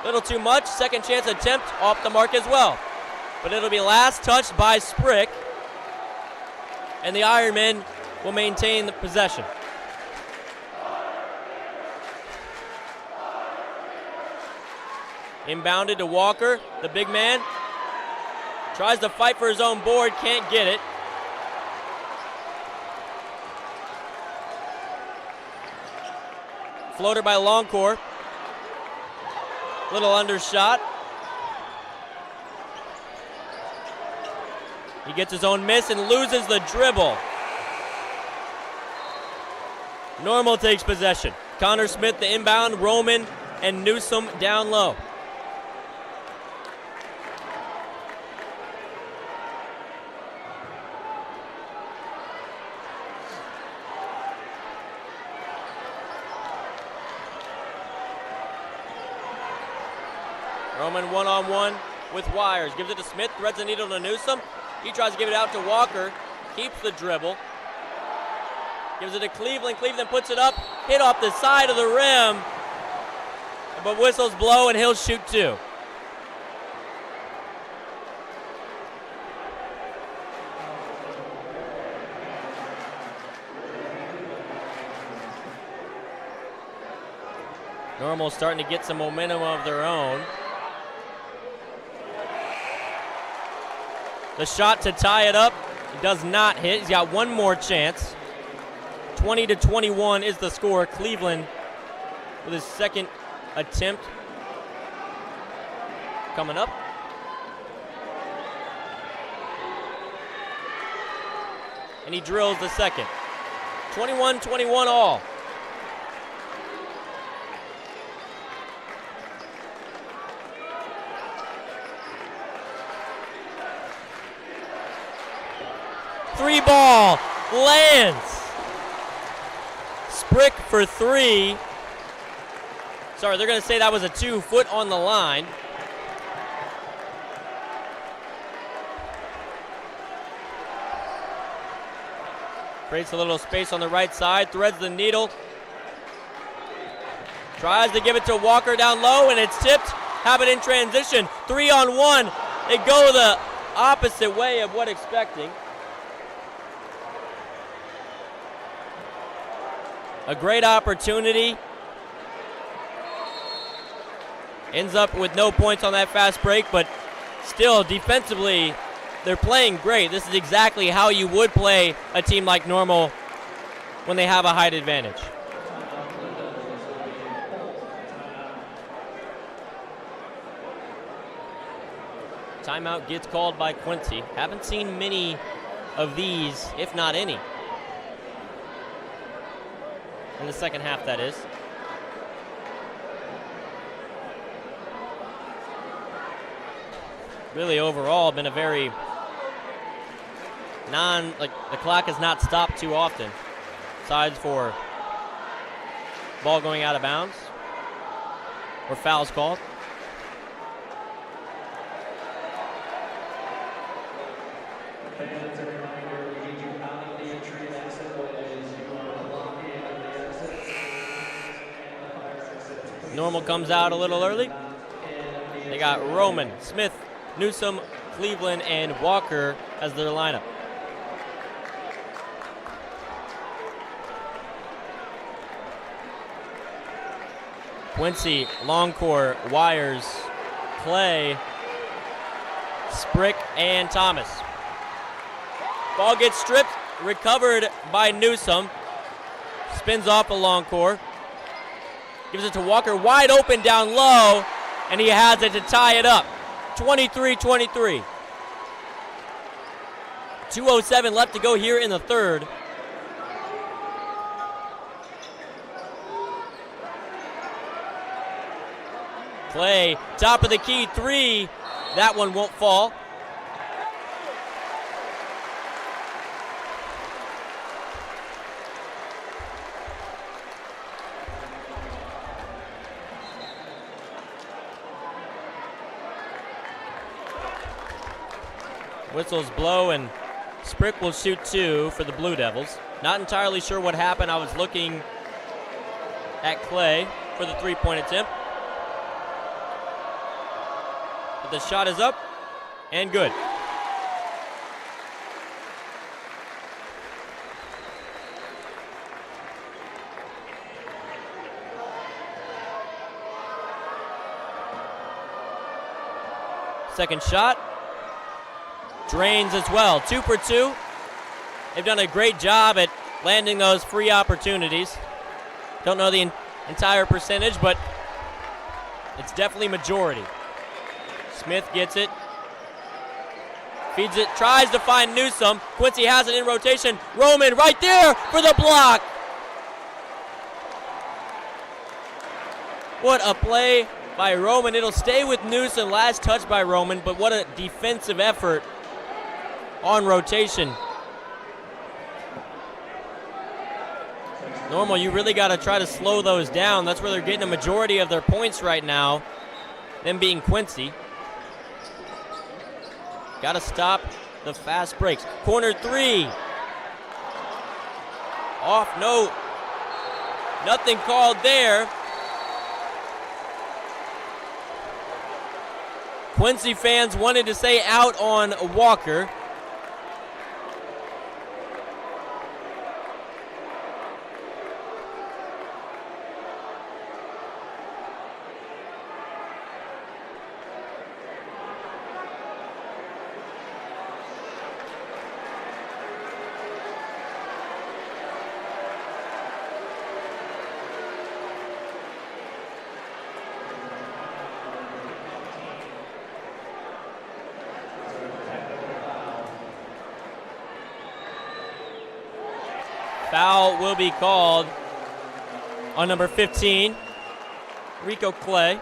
A little too much. Second chance attempt off the mark as well. But it'll be last touched by Sprick. And the Ironmen will maintain the possession. Inbounded to Walker, the big man. Tries to fight for his own board, can't get it. Floater by Longcore. Little undershot. He gets his own miss and loses the dribble. Normal takes possession. Connor Smith the inbound, Roman and Newsome down low. Roman one-on-one with Wires. Gives it to Smith, threads the needle to Newsome. He tries to give it out to Walker. Keeps the dribble. Gives it to Cleveland. Cleveland puts it up. Hit off the side of the rim. But whistles blow and he'll shoot two. Normal starting to get some momentum of their own. The shot to tie it up does not hit. He's got one more chance. 20-21 is the score. Cleveland with his second attempt coming up. And he drills the second. 21-21 all. Three ball lands. Sprick for three. Sorry, they're going to say that was a 2-foot on the line. Creates a little space on the right side, threads the needle. Tries to give it to Walker down low, and it's tipped. Have it in transition. 3-on-1. They go the opposite way of what expecting. A great opportunity. Ends up with no points on that fast break, but still defensively, they're playing great. This is exactly how you would play a team like Normal when they have a height advantage. Timeout gets called by Quincy. Haven't seen many of these, if not any. In the second half, that is. Really, overall, been a very the clock has not stopped too often. Besides for ball going out of bounds or fouls called. Normal comes out a little early. They got Roman, Smith, Newsome, Cleveland, and Walker as their lineup. Quincy, long core, wires, Clay, Sprick, and Thomas. Ball gets stripped, recovered by Newsome. Spins off a long core. Gives it to Walker, wide open down low, and he has it to tie it up. 23-23. 2:07 left to go here in the third. Clay, top of the key, three. That one won't fall. Whistles blow, and Sprick will shoot two for the Blue Devils. Not entirely sure what happened. I was looking at Clay for the three-point attempt. But the shot is up and good. Second shot. Drains as well. 2 for 2. They've done a great job at landing those free opportunities. Don't know the entire percentage, but it's definitely majority. Smith gets it. Feeds it. Tries to find Newsome. Quincy has it in rotation. Roman right there for the block. What a play by Roman. It'll stay with Newsome. Last touch by Roman, but what a defensive effort on rotation. Normal, you really got to try to slow those down. That's where they're getting a majority of their points right now, them being Quincy. Got to stop the fast breaks. Corner three. Off, no. Nothing called there. Quincy fans wanted to say out on Walker. Foul will be called on number 15, Rico Clay.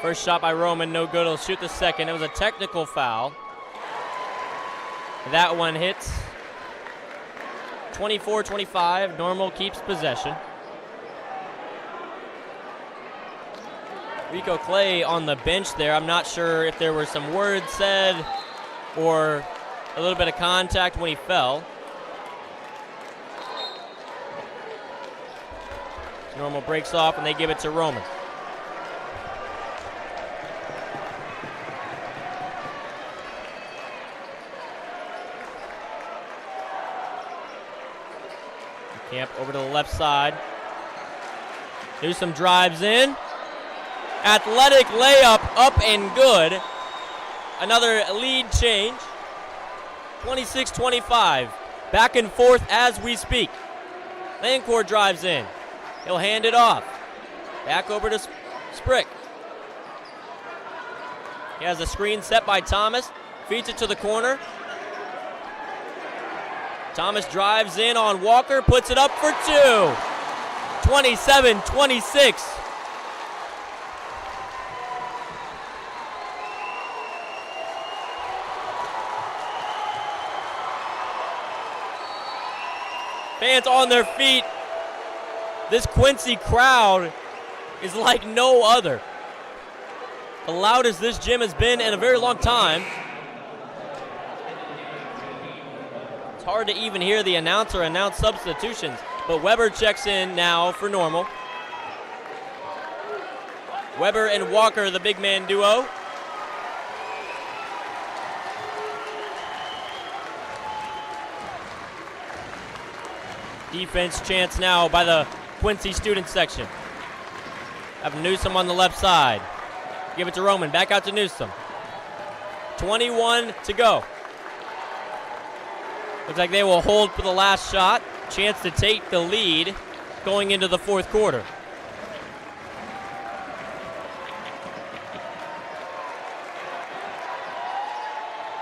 First shot by Roman, no good. He'll shoot the second. It was a technical foul. That one hits. 24-25. Normal keeps possession. Rico Clay on the bench there. I'm not sure if there were some words said or a little bit of contact when he fell. Normal breaks off and they give it to Roman. Camp over to the left side. Newsome drives in. Athletic layup, up and good. Another lead change. 26-25. Back and forth as we speak. Lancourt drives in. He'll hand it off. Back over to Sprick. He has a screen set by Thomas. Feeds it to the corner. Thomas drives in on Walker. Puts it up for two. 27-26. Fans on their feet. This Quincy crowd is like no other. The loudest this gym has been in a very long time. It's hard to even hear the announcer announce substitutions, but Weber checks in now for Normal. Weber and Walker, the big man duo. Defense chance now by the Quincy student section. Have Newsom on the left side. Give it to Roman, back out to Newsom. 21 to go. Looks like they will hold for the last shot. Chance to take the lead going into the fourth quarter.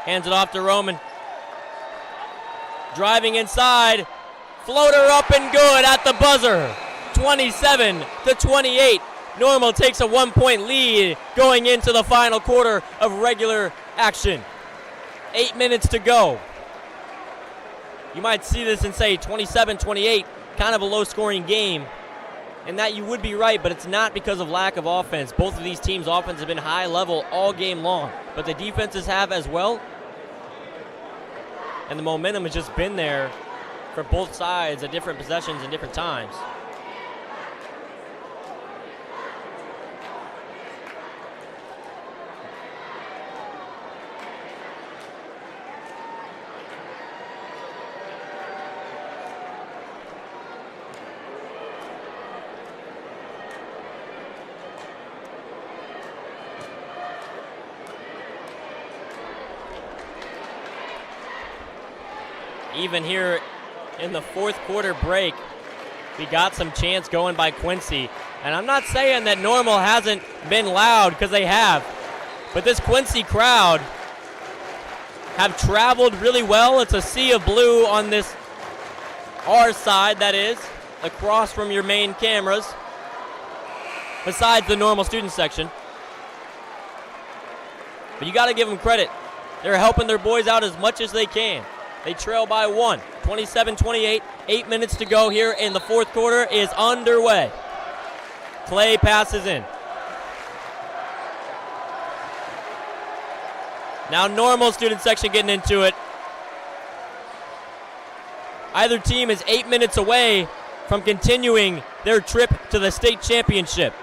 Hands it off to Roman. Driving inside. Floater up and good at the buzzer. 27 to 28. Normal takes a 1-point lead going into the final quarter of regular action. 8 minutes to go. You might see this and say 27-28, kind of a low-scoring game. And that you would be right, but it's not because of lack of offense. Both of these teams' offense have been high level all game long, but the defenses have as well. And the momentum has just been there for both sides at different possessions and different times. Even here in the fourth quarter break, we got some chance going by Quincy. And I'm not saying that Normal hasn't been loud, because they have. But this Quincy crowd have traveled really well. It's a sea of blue on this our side, that is, across from your main cameras, besides the Normal student section. But you got to give them credit. They're helping their boys out as much as they can. They trail by 1, 27-28, 8 minutes to go here, and the fourth quarter is underway. Clay passes in. Now Normal student section getting into it. Either team is 8 minutes away from continuing their trip to the state championship.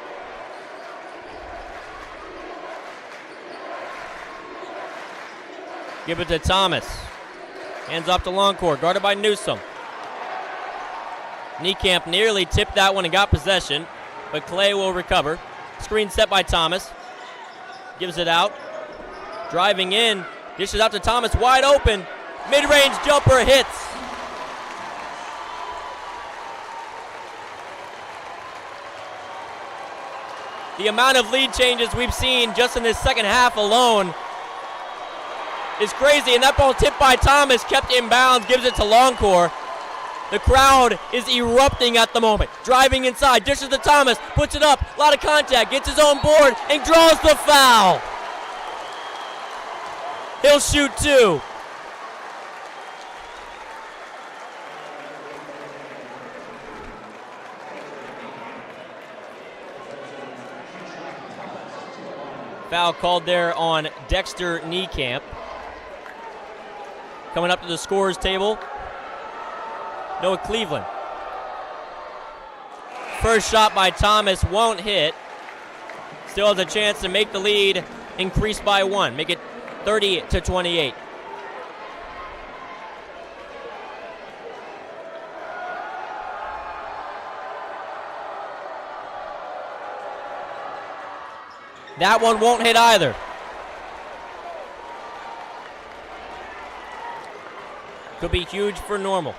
Give it to Thomas. Hands off to Longcourt, guarded by Newsom. Niekamp nearly tipped that one and got possession, but Clay will recover. Screen set by Thomas. Gives it out. Driving in, dishes out to Thomas, wide open. Mid-range jumper hits. The amount of lead changes we've seen just in this second half alone is crazy, and that ball tipped by Thomas, kept in bounds, gives it to Longcourt. The crowd is erupting at the moment. Driving inside, dishes to Thomas, puts it up, a lot of contact, gets his own board, and draws the foul. He'll shoot 2. Foul called there on Dexter Niekamp. Coming up to the scorers table, Noah Cleveland. First shot by Thomas won't hit. Still has a chance to make the lead increase by 1, make it 30-28. That one won't hit either. Could be huge for Normal.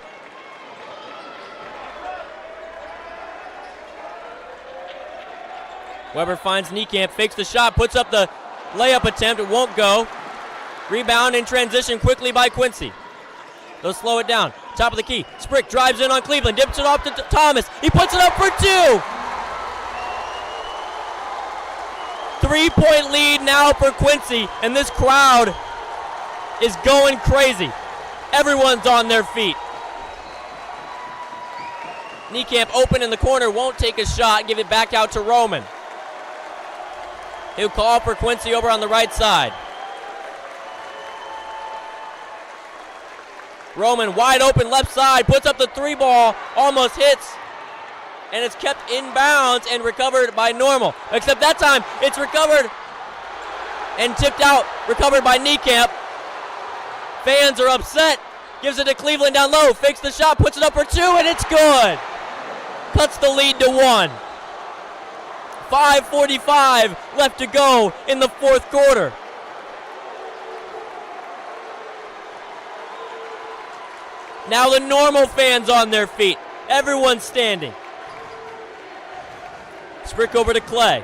Weber finds Niekamp, fakes the shot, puts up the layup attempt. It won't go. Rebound in transition quickly by Quincy. They'll slow it down. Top of the key. Sprick drives in on Cleveland, dips it off to Thomas. He puts it up for 2. 3-point lead now for Quincy, and this crowd is going crazy. Everyone's on their feet. Niekamp open in the corner, won't take a shot, give it back out to Roman. He'll call for Quincy over on the right side. Roman wide open left side, puts up the 3 ball, almost hits, and it's kept in bounds and recovered by Normal. Except that time, it's recovered and tipped out, recovered by Niekamp. Fans are upset. gives it to Cleveland down low, fakes the shot, puts it up for 2, and it's good. Cuts the lead to 1. 5:45 left to go in the fourth quarter. Now the Normal fans on their feet. Everyone's standing. Sprick over to Clay.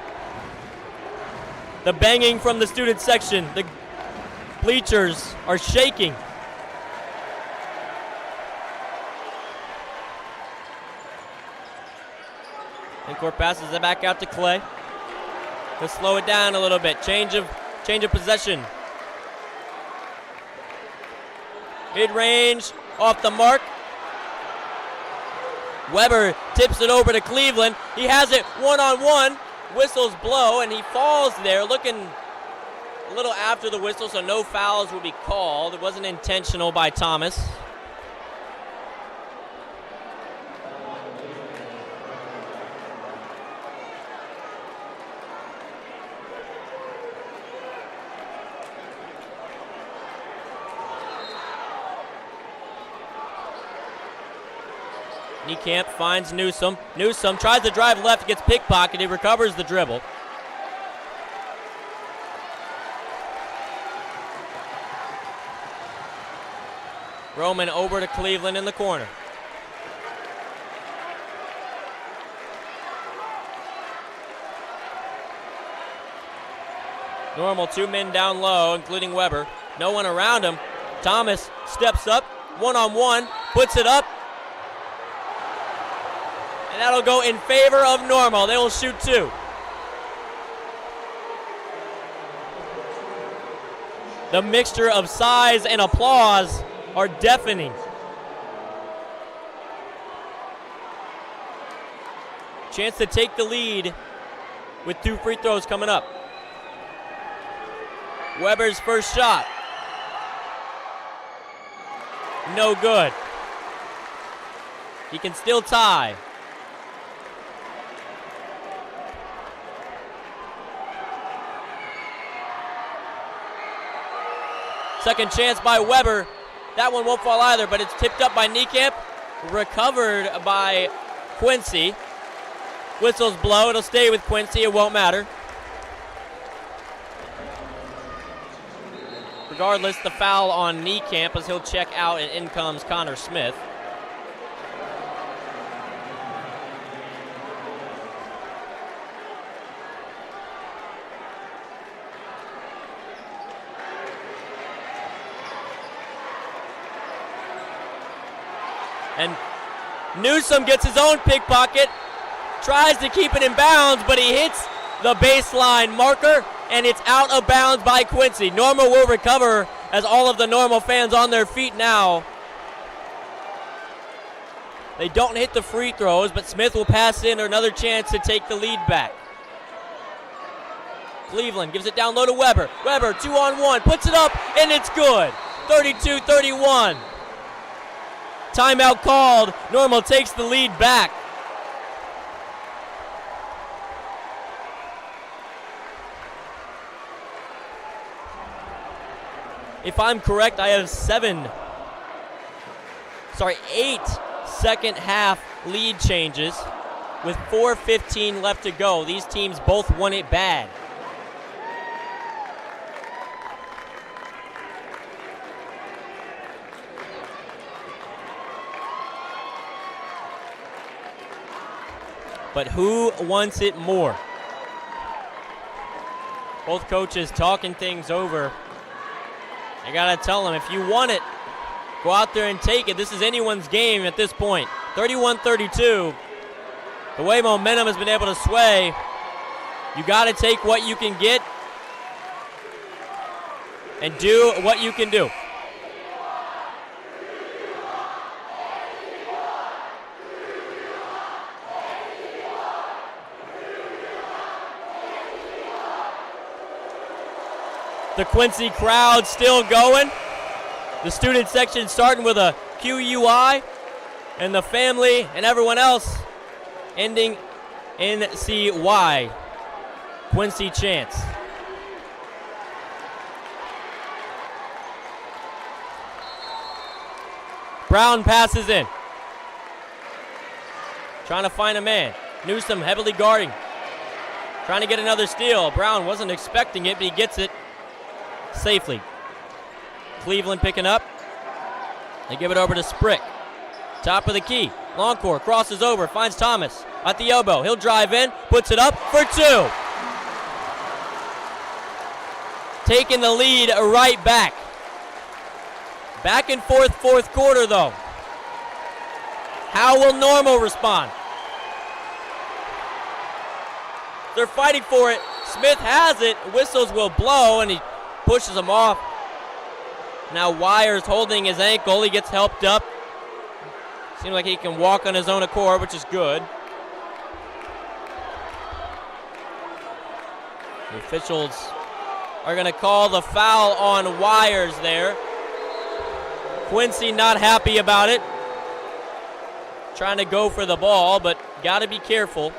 The banging from the student section. The bleachers are shaking. Court passes it back out to Clay. Let's slow it down a little bit. Change of possession. Mid-range, off the mark. Weber tips it over to Cleveland. He has it one-on-one. Whistles blow, and he falls there, looking a little after the whistle, so no fouls will be called. It wasn't intentional by Thomas. Niekamp finds Newsome. Newsome tries to drive left, gets pickpocketed, recovers the dribble. Roman over to Cleveland in the corner. Normal 2 men down low, including Weber. No one around him. Thomas steps up, one-on-one, puts it up. And that'll go in favor of Normal. They will shoot 2. The mixture of size and applause are deafening. Chance to take the lead with 2 free throws coming up. Weber's first shot. No good. He can still tie. Second chance by Weber. That one won't fall either, but it's tipped up by Niekamp. Recovered by Quincy. Whistles blow. It'll stay with Quincy. It won't matter. Regardless, the foul on Niekamp as he'll check out, and in comes Connor Smith. And Newsome gets his own pickpocket, tries to keep it in bounds, but he hits the baseline marker, and it's out of bounds by Quincy. Normal will recover as all of the Normal fans on their feet now. They don't hit the free throws, but Smith will pass in another chance to take the lead back. Cleveland gives it down low to Weber. Weber, 2-on-1, puts it up, and it's good. 32-31. Timeout called. Normal takes the lead back. If I'm correct, I have 8 second half lead changes with 4:15 left to go. These teams both won it bad. But who wants it more? Both coaches talking things over. I gotta tell them, if you want it, go out there and take it. This is anyone's game at this point. 31-32. The way momentum has been able to sway, you gotta take what you can get and do what you can do. The Quincy crowd still going. The student section starting with a QUI, and the family and everyone else ending in CY. Quincy chants. Brown passes in. Trying to find a man. Newsom heavily guarding. Trying to get another steal. Brown wasn't expecting it, but he gets it safely. Cleveland picking up. They give it over to Sprick. Top of the key. Longcore crosses over, finds Thomas at the elbow. He'll drive in, puts it up for two. Taking the lead right back. Back and forth fourth quarter though. How will Normal respond? They're fighting for it. Smith has it. Whistles will blow and he pushes him off. Now Wires holding his ankle. He gets helped up. Seems like he can walk on his own accord, which is good. The officials are going to call the foul on Wires there. Quincy not happy about it. Trying to go for the ball, but got to be careful.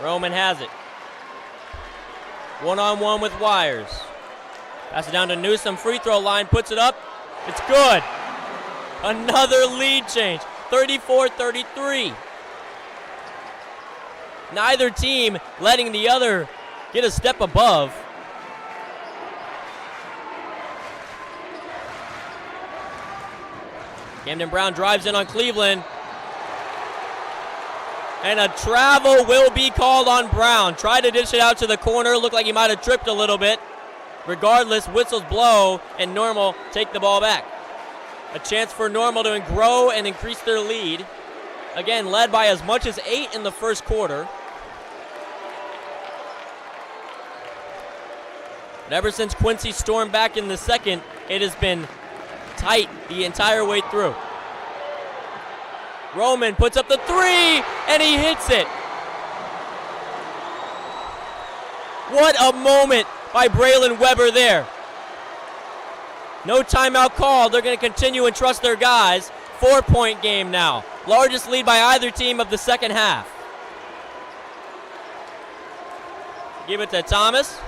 Roman has it. One-on-one with Wires. Pass it down to Newsom, free throw line, puts it up. It's good. Another lead change, 34-33. Neither team letting the other get a step above. Camden Brown drives in on Cleveland. And a travel will be called on Brown. Tried to dish it out to the corner. Looked like he might have tripped a little bit. Regardless, whistles blow and Normal take the ball back. A chance for Normal to grow and increase their lead. Again, led by as much as 8 in the first quarter. But ever since Quincy stormed back in the second, it has been tight the entire way through. Roman puts up the three, and he hits it. What a moment by Braylon Weber there. No timeout called. They're going to continue and trust their guys. 4-point game now. Largest lead by either team of the second half. Give it to Thomas.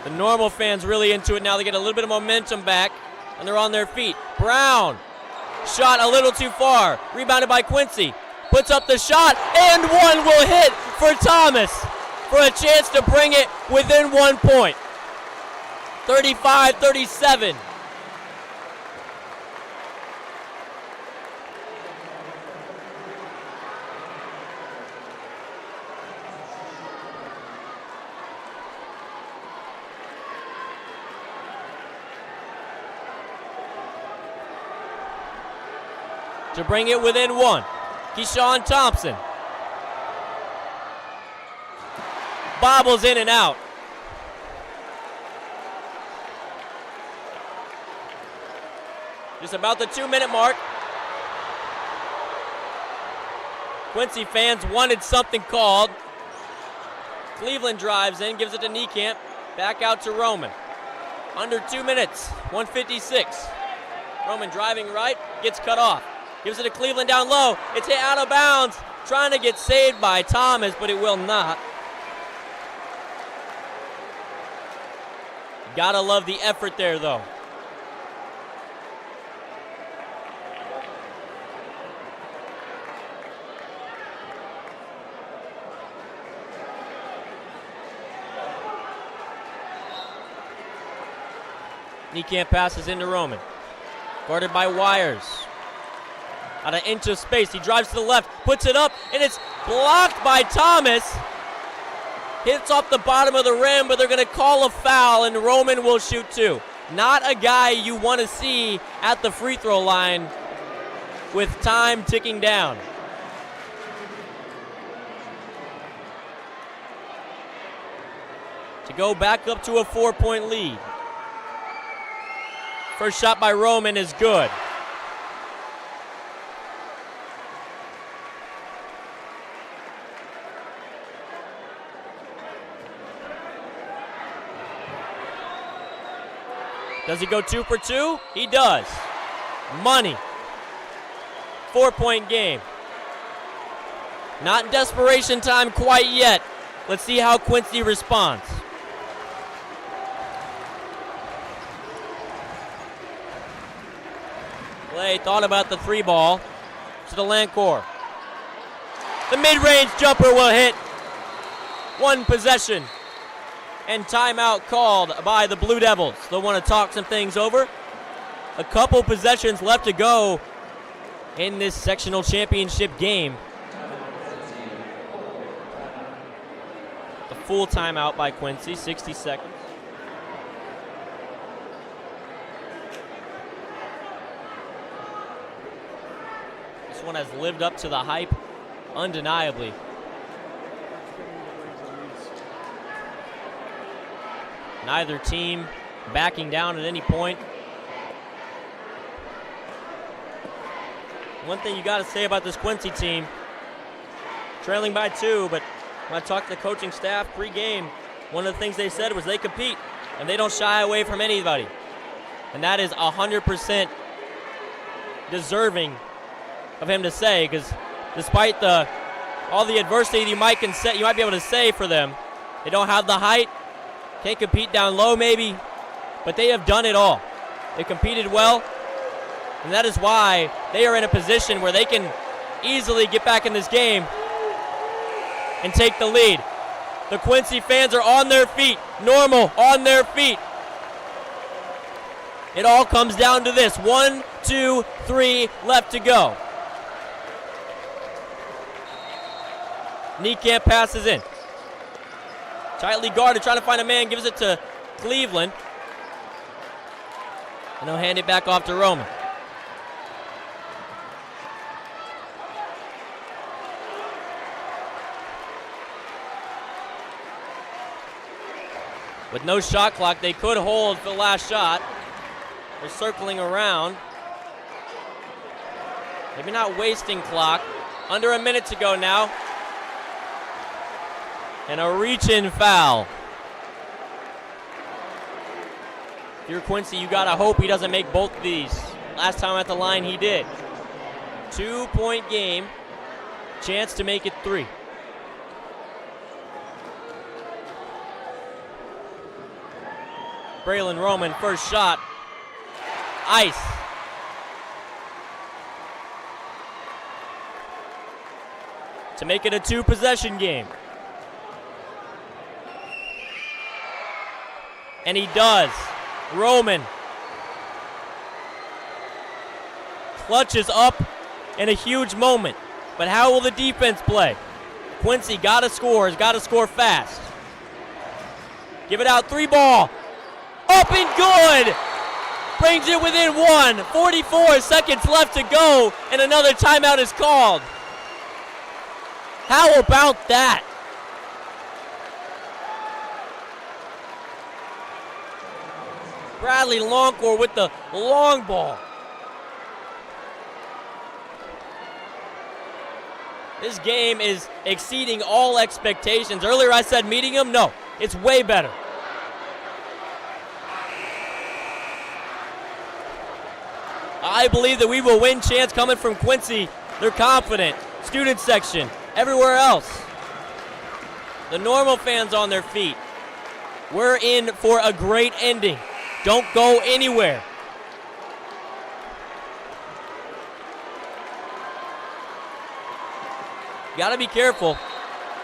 The Normal fans really into it now. They get a little bit of momentum back, and they're on their feet. Brown, shot a little too far. Rebounded by Quincy. Puts up the shot, and one will hit for Thomas for a chance to bring it within 1 point. 35-37. To bring it within 1. Keyshawn Thompson. Bobbles in and out. Just about the 2-minute mark. Quincy fans wanted something called. Cleveland drives in, gives it to Niekamp. Back out to Roman. Under 2 minutes, 1:56. Roman driving right, gets cut off. Gives it to Cleveland down low. It's hit out of bounds. Trying to get saved by Thomas, but it will not. Gotta love the effort there, though. Niekamp passes into Roman. Guarded by Wires. Out of inch of space, he drives to the left, puts it up, and it's blocked by Thomas. Hits off the bottom of the rim, but they're going to call a foul, and Roman will shoot two. Not a guy you want to see at the free throw line with time ticking down. To go back up to a 4-point lead. First shot by Roman is good. Does he go 2 for 2? He does. Money. 4-point game. Not desperation time quite yet. Let's see how Quincy responds. Clay thought about the 3 ball to the Lancourt. The mid-range jumper will hit. 1 possession. And timeout called by the Blue Devils. They'll want to talk some things over. A couple possessions left to go in this sectional championship game. The full timeout by Quincy, 60 seconds. This one has lived up to the hype undeniably. Neither team backing down at any point. One thing you got to say about this Quincy team, trailing by 2, but when I talked to the coaching staff pre-game, one of the things they said was they compete and they don't shy away from anybody. And that is 100% deserving of him to say, because despite all the adversity you might be able to say for them, they don't have the height, can't compete down low maybe, but they have done it all. They competed well, and that is why they are in a position where they can easily get back in this game and take the lead. The Quincy fans are on their feet, normal, on their feet. It all comes down to this. 1, 2, 3 left to go. Niekamp passes in. Tightly guarded, trying to find a man, gives it to Cleveland. And he'll hand it back off to Roman. With no shot clock, they could hold for the last shot. They're circling around. Maybe not wasting clock. Under a minute to go now. And a reach-in foul. If you're Quincy, you gotta hope he doesn't make both of these. Last time at the line, he did. 2-point game. Chance to make it 3. Braylon Roman, first shot. Ice. To make it a 2-possession game. And he does. Roman clutches up in a huge moment. But how will the defense play? Quincy gotta score, has gotta score fast. Give it out, 3 ball. Up and good! Brings it within 1. 44 seconds left to go, and another timeout is called. How about that? Bradley Longcore with the long ball. This game is exceeding all expectations. Earlier I said meeting them. No, it's way better. I believe that we will win chance coming from Quincy. They're confident. Student section, everywhere else. The normal fans on their feet. We're in for a great ending. Don't go anywhere. You gotta be careful.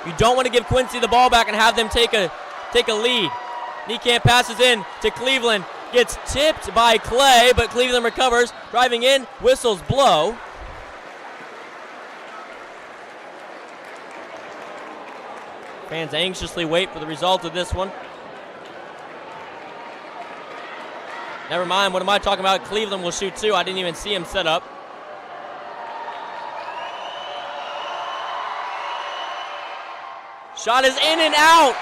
You don't want to give Quincy the ball back and have them take a lead. Niekamp passes in to Cleveland. Gets tipped by Clay, but Cleveland recovers. Driving in, whistles blow. Fans anxiously wait for the result of this one. Never mind, what am I talking about? Cleveland will shoot 2. I didn't even see him set up. Shot is in and out.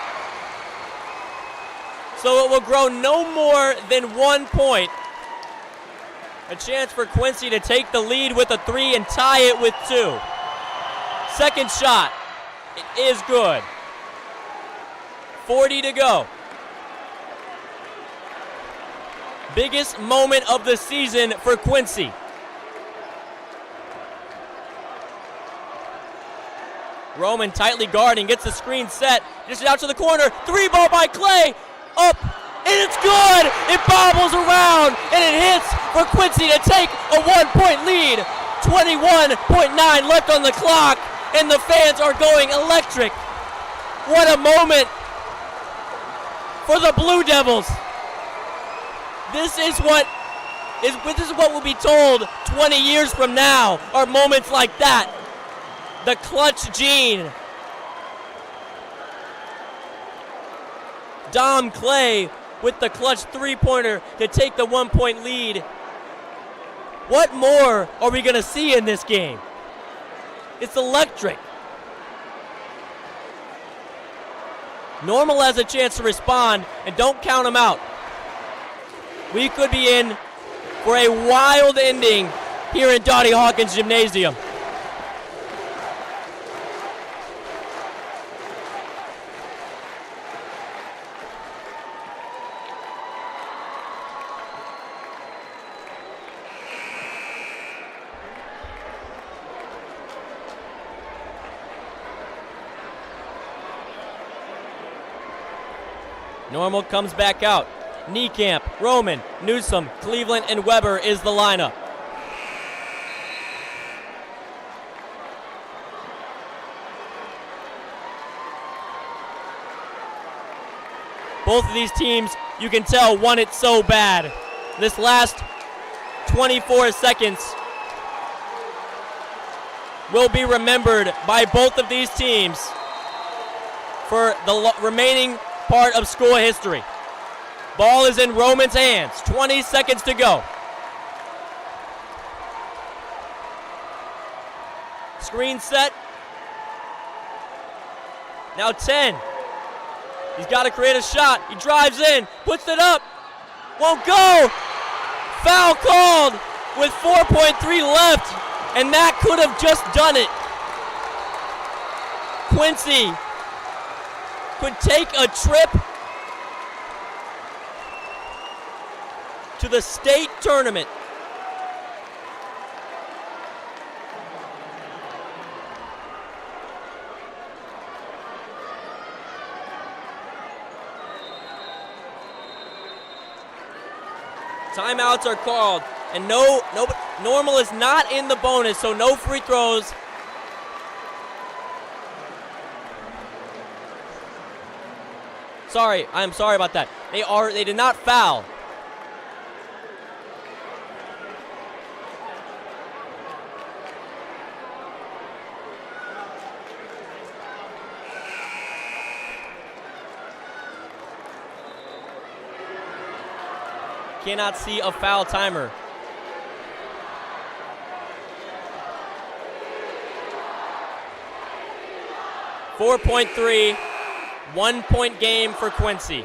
So it will grow no more than 1 point. A chance for Quincy to take the lead with a 3 and tie it with 2. Second shot. It is good. 40 to go. biggest moment of the season for Quincy. Roman tightly guarding, gets the screen set, dishes out to the corner, 3 ball by Clay, up, and it's good! It bobbles around, and it hits for Quincy to take a 1-point lead. 21.9 left on the clock, and the fans are going electric. What a moment for the Blue Devils. This is what will be told 20 years from now, are moments like that. The clutch gene. Dom Clay with the clutch 3-pointer to take the 1-point lead. What more are we going to see in this game? It's electric. Normal has a chance to respond, and don't count them out. We could be in for a wild ending here in Dottie Hawkins Gymnasium. Normal comes back out. Niekamp, Roman, Newsom, Cleveland, and Weber is the lineup. Both of these teams, you can tell, want it so bad. This last 24 seconds will be remembered by both of these teams for the remaining part of school history. Ball is in Roman's hands. 20 seconds to go. Screen set. Now 10. He's got to create a shot. He drives in, puts it up. Won't go. Foul called with 4.3 left, and that could have just done it. Quincy could take a trip to the state tournament. Timeouts are called, and Normal is not in the bonus, so no free throws. I'm sorry about that. They did not foul. Cannot see a foul timer. .3, 1-point game for Quincy.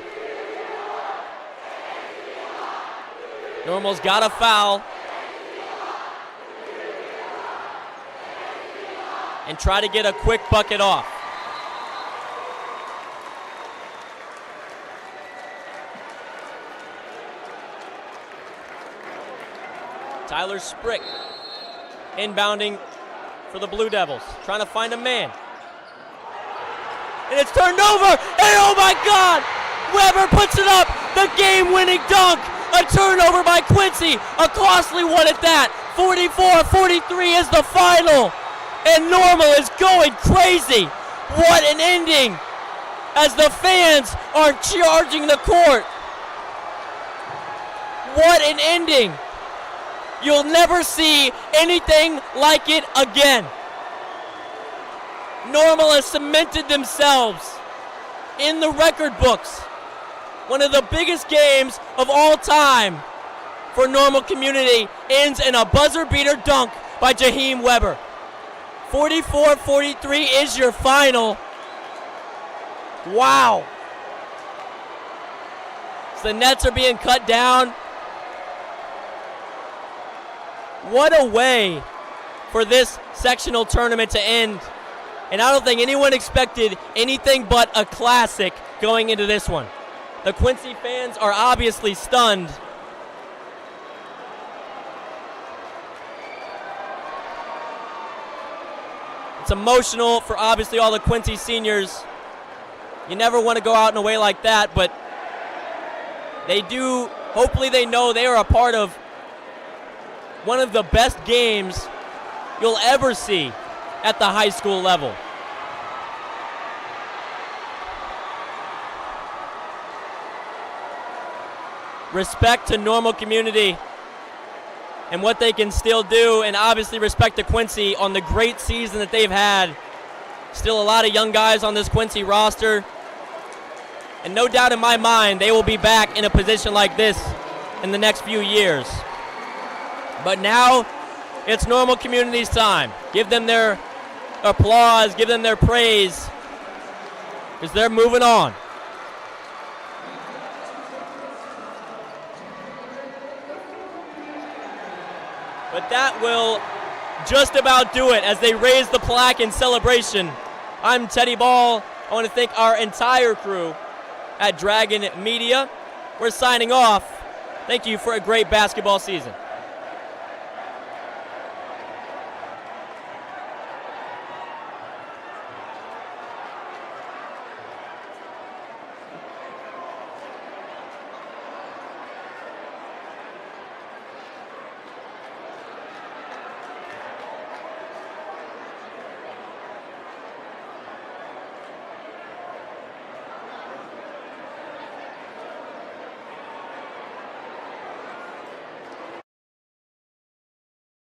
Normal's got a foul. And try to get a quick bucket off. Tyler Sprick inbounding for the Blue Devils, trying to find a man. And it's turned over, and oh my God! Weber puts it up, the game-winning dunk! A turnover by Quincy, a costly one at that. 44-43 is the final, and Normal is going crazy. What an ending, as the fans are charging the court. What an ending. You'll never see anything like it again. Normal has cemented themselves in the record books. One of the biggest games of all time for Normal Community ends in a buzzer beater dunk by Jaheim Weber. 44-43 is your final. Wow. So the nets are being cut down. What a way for this sectional tournament to end. And I don't think anyone expected anything but a classic going into this one. The Quincy fans are obviously stunned. It's emotional for obviously all the Quincy seniors. You never want to go out in a way like that, but they do, hopefully they know they are a part of one of the best games you'll ever see at the high school level. Respect to Normal Community and what they can still do, and obviously respect to Quincy on the great season that they've had. Still a lot of young guys on this Quincy roster, and no doubt in my mind they will be back in a position like this in the next few years. But now it's Normal Community's time. Give them their applause, give them their praise, because they're moving on. But that will just about do it as they raise the plaque in celebration. I'm Teddy Ball. I want to thank our entire crew at Dragon Media. We're signing off. Thank you for a great basketball season.